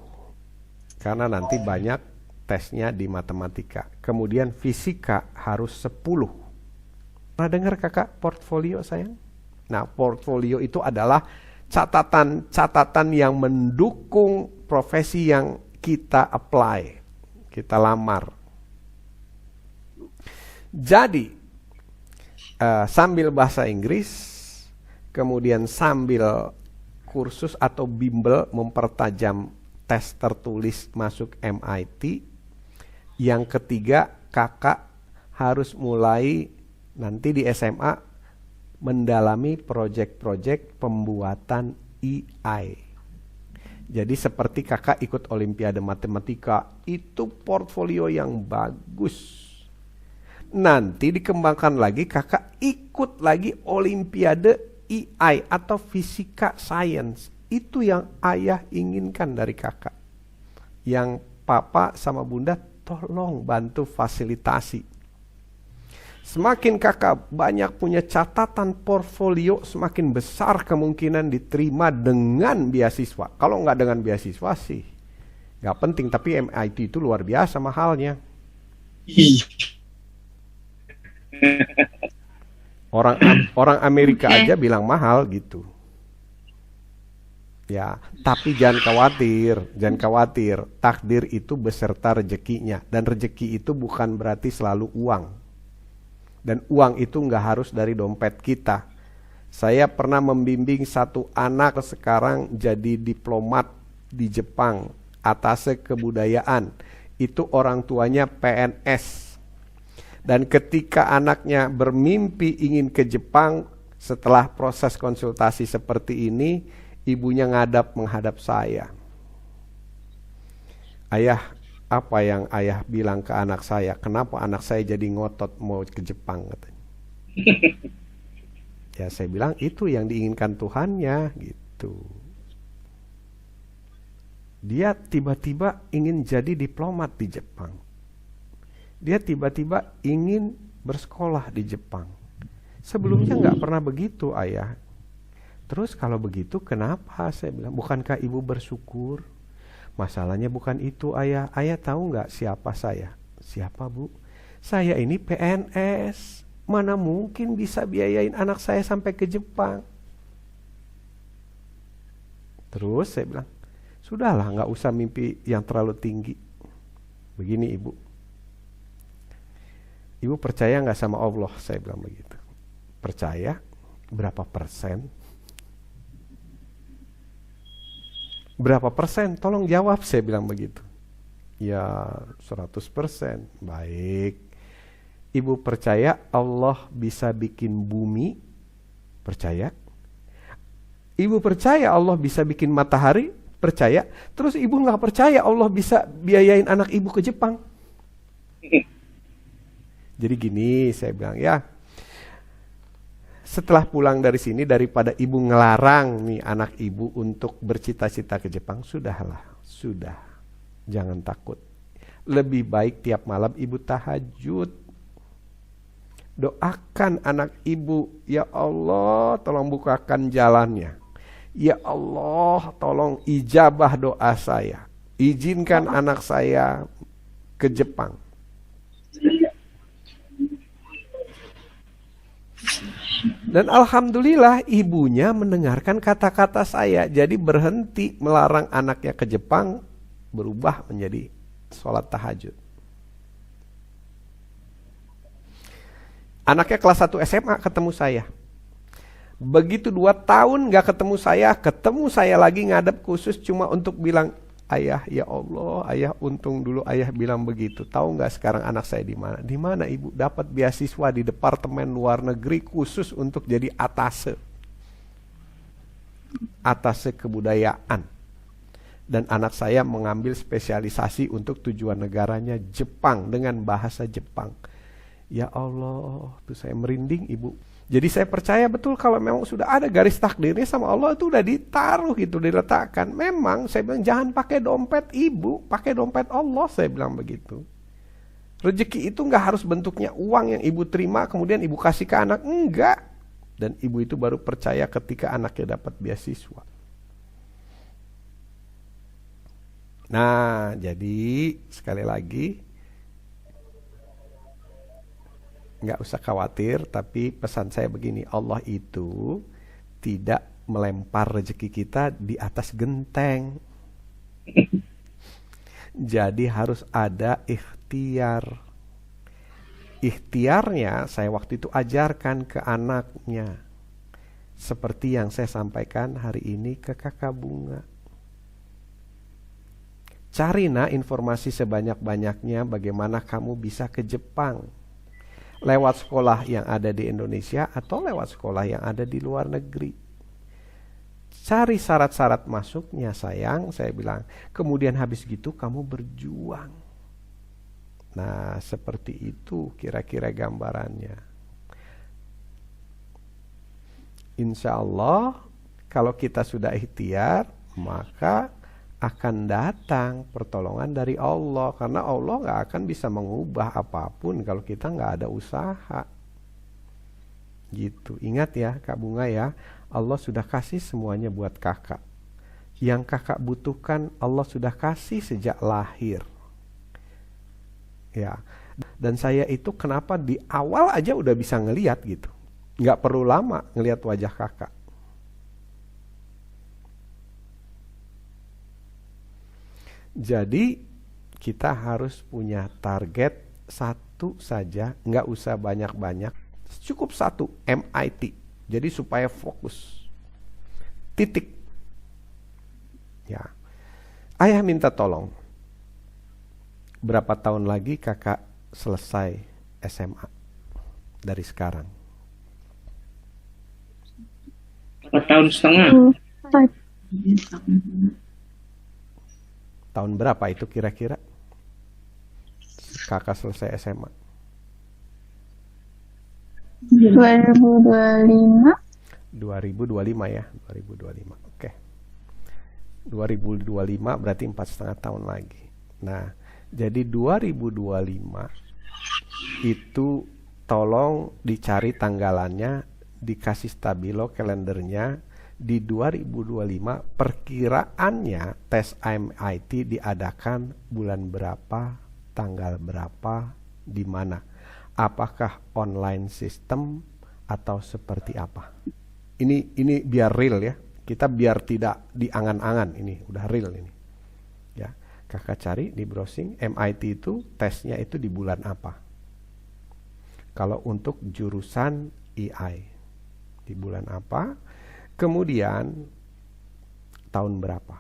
karena nanti banyak tesnya di matematika. Kemudian fisika harus 10. Pernah dengar kakak portfolio sayang? Nah, portfolio itu adalah catatan-catatan yang mendukung profesi yang kita apply, kita lamar. Jadi, sambil bahasa Inggris, kemudian sambil kursus atau bimbel mempertajam tes tertulis masuk MIT. Yang ketiga, kakak harus mulai nanti di SMA mendalami proyek-proyek pembuatan AI. Jadi seperti kakak ikut Olimpiade Matematika, itu portfolio yang bagus. Nanti dikembangkan lagi, kakak ikut lagi Olimpiade AI atau Fisika Science. Itu yang ayah inginkan dari kakak. Yang papa sama bunda tolong bantu fasilitasi. Semakin kakak banyak punya catatan portfolio, semakin besar kemungkinan diterima dengan beasiswa. Kalau nggak dengan beasiswa sih nggak penting, tapi MIT itu luar biasa mahalnya. Orang Amerika aja bilang mahal gitu. Ya, tapi jangan khawatir. Takdir itu beserta rezekinya, dan rezeki itu bukan berarti selalu uang. Dan uang itu nggak harus dari dompet kita. Saya pernah membimbing satu anak sekarang jadi diplomat di Jepang. atase kebudayaan. Itu orang tuanya PNS. Dan ketika anaknya bermimpi ingin ke Jepang, setelah proses konsultasi seperti ini, ibunya ngadap menghadap saya. Ayah, apa yang ayah bilang ke anak saya? Kenapa anak saya jadi ngotot mau ke Jepang? Katanya. Ya saya bilang itu yang diinginkan Tuhannya gitu. Dia tiba-tiba ingin jadi diplomat di Jepang. Dia tiba-tiba ingin bersekolah di Jepang. Sebelumnya nggak pernah begitu, ayah. Terus kalau begitu kenapa? Saya bilang, bukankah ibu bersyukur? Masalahnya bukan itu, ayah. Ayah tahu nggak siapa saya? Siapa, Bu? Saya ini PNS. Mana mungkin bisa biayain anak saya sampai ke Jepang? Terus saya bilang, sudahlah, nggak usah mimpi yang terlalu tinggi. Begini, Ibu. Ibu percaya nggak sama Allah? Saya bilang begitu. Percaya? Berapa persen? Berapa persen? Tolong jawab, saya bilang begitu. Ya 100%. Baik. Ibu percaya Allah bisa bikin bumi? Percaya? Ibu percaya Allah bisa bikin matahari? Percaya? Terus ibu nggak percaya Allah bisa biayain anak ibu ke Jepang? Jadi gini, saya bilang ya, setelah pulang dari sini, daripada ibu ngelarang nih anak ibu untuk bercita-cita ke Jepang, sudahlah, sudah, jangan takut. Lebih baik tiap malam ibu tahajud, doakan anak ibu, ya Allah tolong bukakan jalannya, ya Allah tolong ijabah doa saya, izinkan anak saya ke Jepang. Dan alhamdulillah ibunya mendengarkan kata-kata saya, jadi berhenti melarang anaknya ke Jepang, berubah menjadi sholat tahajud. Anaknya kelas 1 SMA ketemu saya. Begitu 2 tahun gak ketemu saya lagi ngadep khusus cuma untuk bilang, ayah, ya Allah, ayah untung dulu ayah bilang begitu. Tahu nggak sekarang anak saya di mana? Di mana ibu? Dapat beasiswa di Departemen Luar Negeri khusus untuk jadi atase kebudayaan. Dan anak saya mengambil spesialisasi untuk tujuan negaranya Jepang dengan bahasa Jepang. Ya Allah, tuh saya merinding, ibu. Jadi saya percaya betul kalau memang sudah ada garis takdirnya sama Allah, itu udah ditaruh gitu, diletakkan. Memang saya bilang jangan pakai dompet ibu, pakai dompet Allah, saya bilang begitu. Rezeki itu nggak harus bentuknya uang yang ibu terima kemudian ibu kasih ke anak, enggak. Dan ibu itu baru percaya ketika anaknya dapat beasiswa. Nah, jadi sekali lagi, nggak usah khawatir, tapi pesan saya begini, Allah itu tidak melempar rezeki kita di atas genteng. Jadi harus ada ikhtiar. Ikhtiarnya saya waktu itu ajarkan ke anaknya. Seperti yang saya sampaikan hari ini ke Kakak Bunga. Cari informasi sebanyak-banyaknya bagaimana kamu bisa ke Jepang. Lewat sekolah yang ada di Indonesia atau lewat sekolah yang ada di luar negeri. Cari syarat-syarat masuknya sayang, saya bilang. Kemudian habis gitu kamu berjuang. Nah, seperti itu kira-kira gambarannya. Insya Allah, kalau kita sudah ikhtiar, maka akan datang pertolongan dari Allah. Karena Allah gak akan bisa mengubah apapun kalau kita gak ada usaha. Gitu. Ingat ya Kak Bunga ya, Allah sudah kasih semuanya buat kakak. Yang kakak butuhkan Allah sudah kasih sejak lahir. Ya. Dan saya itu kenapa di awal aja udah bisa ngelihat gitu. Gak perlu lama ngelihat wajah kakak. Jadi kita harus punya target satu saja, nggak usah banyak-banyak, cukup satu, MIT. Jadi supaya fokus, titik. Ya, Ayah minta tolong, berapa tahun lagi kakak selesai SMA dari sekarang? 4,5 tahun. Empat. Tahun berapa itu kira-kira kakak selesai SMA? 2025. 2025 ya, 2025. Oke. 2025 berarti 4,5 tahun lagi. Nah, jadi 2025 itu tolong dicari tanggalannya, dikasih stabilo kalendernya. Di 2025 perkiraannya tes MIT diadakan bulan berapa, tanggal berapa, di mana? Apakah online system atau seperti apa? Ini biar real ya. Kita biar tidak diangan-angan, ini udah real ini. Ya, kakak cari di browsing MIT itu tesnya itu di bulan apa? Kalau untuk jurusan EI di bulan apa? Kemudian tahun berapa?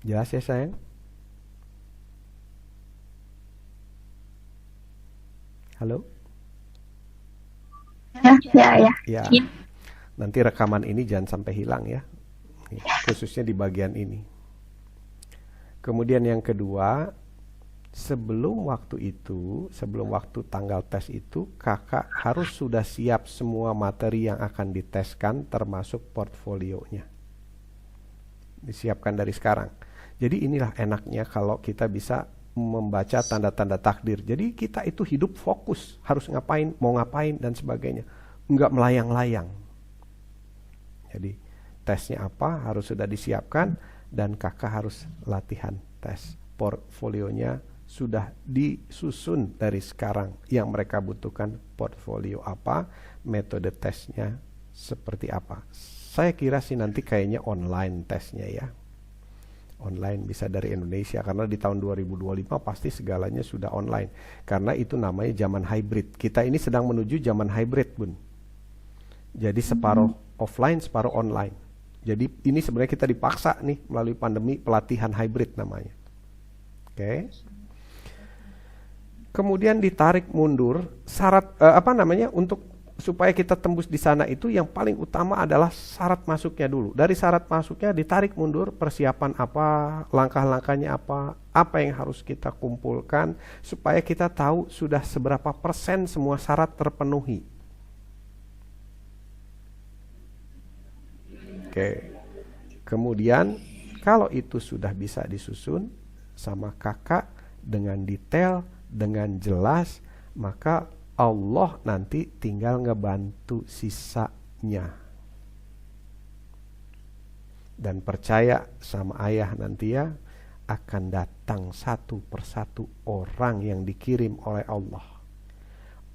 Jelas ya sayang? Halo? Ya. Ya. Ya. Nanti rekaman ini jangan sampai hilang ya. Khususnya di bagian ini. Kemudian yang kedua, sebelum waktu tanggal tes itu, kakak harus sudah siap semua materi yang akan diteskan termasuk portfolionya. Disiapkan dari sekarang. Jadi inilah enaknya kalau kita bisa membaca tanda-tanda takdir. Jadi kita itu hidup fokus, harus ngapain, mau ngapain dan sebagainya. Enggak melayang-layang. Jadi tesnya apa harus sudah disiapkan dan kakak harus latihan tes. Portfolionya sudah disusun dari sekarang. Yang mereka butuhkan portfolio apa, metode tesnya seperti apa. Saya kira sih nanti kayaknya online tesnya ya. Online bisa dari Indonesia karena di tahun 2025 pasti segalanya sudah online. Karena itu namanya zaman hybrid. Kita ini sedang menuju zaman hybrid, Bun. Jadi separuh offline, separuh online. Jadi ini sebenarnya kita dipaksa nih melalui pandemi pelatihan hybrid namanya. Oke. Kemudian ditarik mundur syarat untuk supaya kita tembus di sana itu yang paling utama adalah syarat masuknya dulu. Dari syarat masuknya ditarik mundur persiapan apa, langkah-langkahnya apa yang harus kita kumpulkan supaya kita tahu sudah seberapa persen semua syarat terpenuhi. Oke. Kemudian kalau itu sudah bisa disusun sama kakak dengan detail, dengan jelas, maka Allah nanti tinggal ngebantu sisanya. Dan percaya sama ayah nanti ya, akan datang satu persatu orang yang dikirim oleh Allah.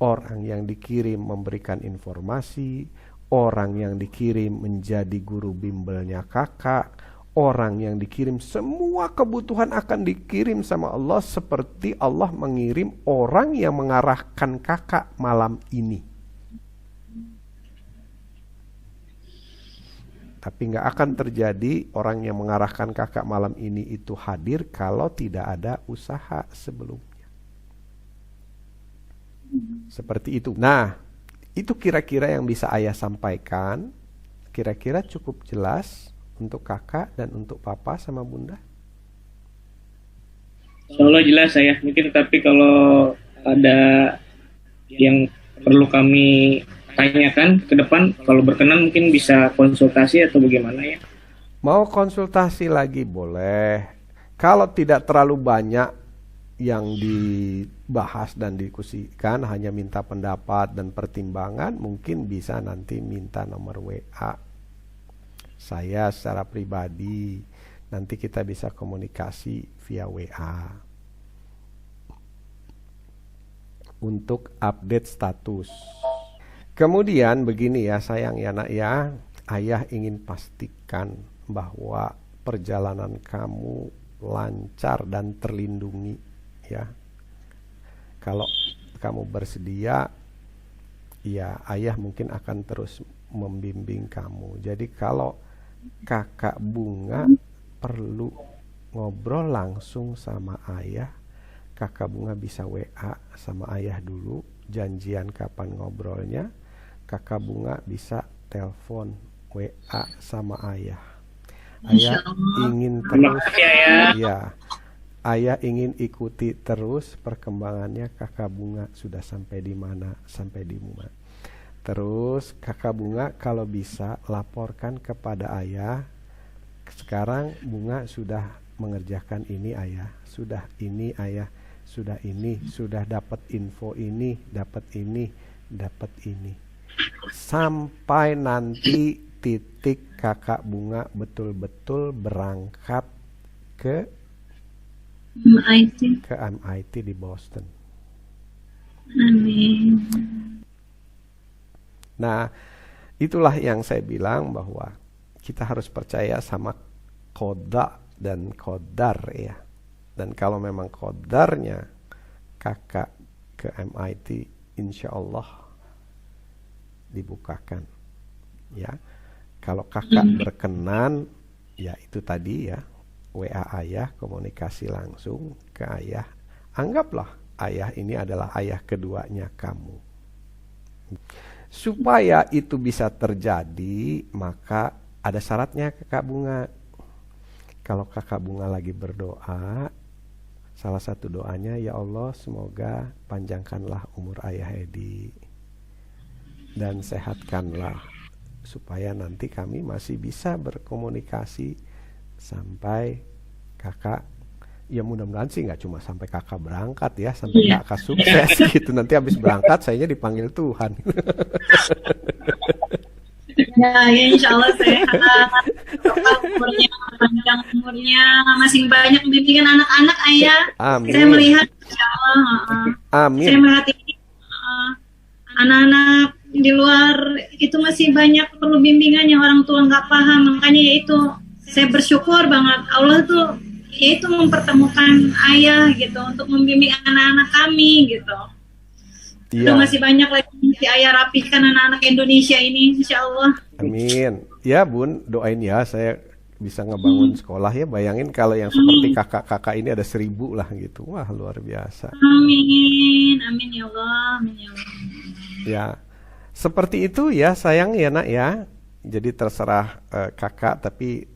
Orang yang dikirim memberikan informasi, orang yang dikirim menjadi guru bimbelnya kakak, orang yang dikirim, semua kebutuhan akan dikirim sama Allah seperti Allah mengirim orang yang mengarahkan kakak malam ini. Tapi nggak akan terjadi orang yang mengarahkan kakak malam ini itu hadir kalau tidak ada usaha sebelumnya. Seperti itu. Nah, itu kira-kira yang bisa ayah sampaikan. Kira-kira cukup jelas untuk kakak dan untuk papa sama bunda? Insya jelas saya. Mungkin tapi kalau ada yang perlu kami tanyakan ke depan, kalau berkenan mungkin bisa konsultasi atau bagaimana ya? Mau konsultasi lagi boleh. Kalau tidak terlalu banyak yang dibahas dan diskusikan, hanya minta pendapat dan pertimbangan, mungkin bisa nanti minta nomor WA saya secara pribadi, nanti kita bisa komunikasi via WA untuk update status. Kemudian begini ya sayang ya nak ya, ayah ingin pastikan bahwa perjalanan kamu lancar dan terlindungi ya. Kalau kamu bersedia, ya ayah mungkin akan terus membimbing kamu. Jadi kalau kakak Bunga perlu ngobrol langsung sama ayah, kakak Bunga bisa WA sama ayah dulu, janjian kapan ngobrolnya. Kakak Bunga bisa telepon WA sama ayah. Ayah ingin Terima terus, kasih Ayah. ya, ayah ingin ikuti terus perkembangannya kakak Bunga sudah sampai di mana, sampai di mana. Terus kakak Bunga kalau bisa laporkan kepada ayah, sekarang Bunga sudah mengerjakan ini ayah, sudah ini ayah, sudah ini, sudah dapat info ini, dapat ini, dapat ini. Sampai nanti titik kakak Bunga betul-betul berangkat ke MIT. MIT di Boston. Amin. Nah, itulah yang saya bilang bahwa kita harus percaya sama qada dan qadar ya. Dan kalau memang qadarnya kakak ke MIT, insya Allah dibukakan. Ya, kalau kakak berkenan, ya itu tadi ya, WA ayah, komunikasi langsung ke ayah. Anggaplah ayah ini adalah ayah keduanya kamu. Supaya itu bisa terjadi, maka ada syaratnya kakak Bunga. Kalau kakak Bunga lagi berdoa, salah satu doanya, ya Allah semoga panjangkanlah umur ayah Edi dan sehatkanlah, supaya nanti kami masih bisa berkomunikasi sampai kakak, ya mudah-mudahan sih nggak cuma sampai kakak berangkat ya, sampai kakak sukses gitu. Nanti habis berangkat sayanya dipanggil Tuhan. Ya, insya Allah sehat, umurnya panjang, umurnya masih banyak bimbingan anak-anak ayah. Amin. Saya melihat, insya Allah, Amin. saya melihat ini anak-anak di luar itu masih banyak perlu bimbingan yang orang tua nggak paham. Makanya yaitu saya bersyukur banget Allah tuh yaitu mempertemukan ayah gitu untuk membimbing anak-anak kami gitu. Itu Iya. masih banyak lagi si ayah rapihkan anak-anak Indonesia ini, insya Allah. Amin. Ya Bun, doain ya saya bisa ngebangun sekolah ya. Bayangin kalau yang seperti kakak-kakak ini ada 1000 lah gitu. Wah luar biasa. Amin, amin ya Allah, amin ya Allah. Ya, seperti itu ya sayang ya nak ya. Jadi terserah kakak, tapi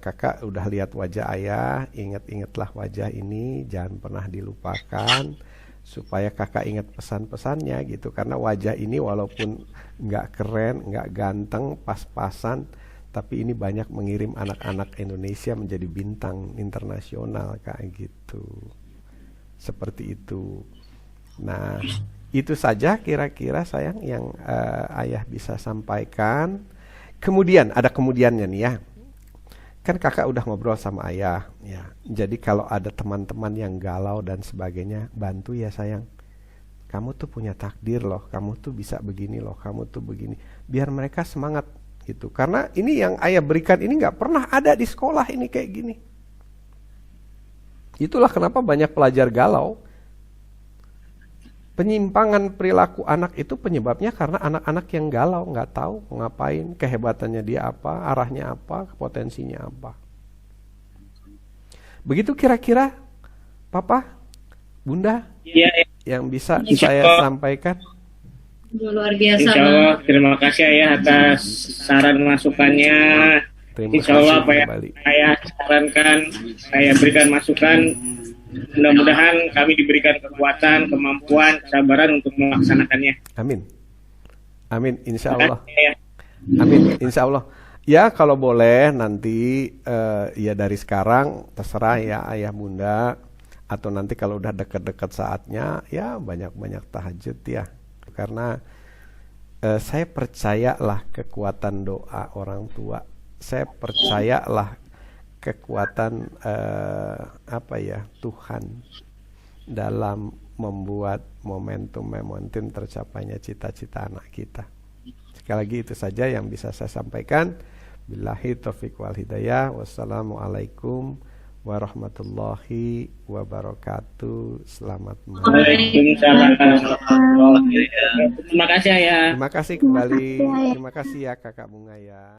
kakak udah lihat wajah ayah, ingat-ingatlah wajah ini, jangan pernah dilupakan, supaya kakak ingat pesan-pesannya gitu. Karena wajah ini walaupun nggak keren, nggak ganteng, pas-pasan, tapi ini banyak mengirim anak-anak Indonesia menjadi bintang internasional kayak gitu. Seperti itu. Nah, itu saja kira-kira sayang yang ayah bisa sampaikan. Kemudian ada kemudiannya nih ya. Kan kakak udah ngobrol sama ayah ya. Jadi kalau ada teman-teman yang galau dan sebagainya, bantu ya sayang. Kamu tuh punya takdir loh, kamu tuh bisa begini loh, kamu tuh begini. Biar mereka semangat gitu. Karena ini yang ayah berikan ini nggak pernah ada di sekolah ini kayak gini. Itulah kenapa banyak pelajar galau. Penyimpangan perilaku anak itu penyebabnya karena anak-anak yang galau, nggak tahu ngapain, kehebatannya dia apa, arahnya apa, potensinya apa. Begitu kira-kira, Papa, Bunda, Iya, yang bisa Insya saya Allah. sampaikan. Luar biasa Insya banget. Allah, terima kasih Ayah atas saran masukannya. Terima Insya Allah kasih apa yang kembali. saya sarankan, saya berikan masukan. Mudah-mudahan kami diberikan kekuatan, kemampuan, kesabaran untuk melaksanakannya. Amin. Amin, insya Terima Allah. kasih, Ayah. Amin, insya Allah. Ya kalau boleh nanti ya dari sekarang terserah ya ayah bunda, atau nanti kalau udah deket-deket saatnya ya banyak-banyak tahajud ya. Karena saya percayalah kekuatan doa orang tua. Saya percayalah kekuatan Tuhan dalam membuat momentum tercapainya cita-cita anak kita. Sekali lagi itu saja yang bisa saya sampaikan. Billahi taufiq wal hidayah. Wassalamualaikum warahmatullahi wabarakatuh. Selamat malam. Waalaikumsalam warahmatullahi wabarakatuh. Terima kasih Ayah. Terima kasih kembali. Terima kasih, Ayah. Terima kasih ya Kakak Bunga ya.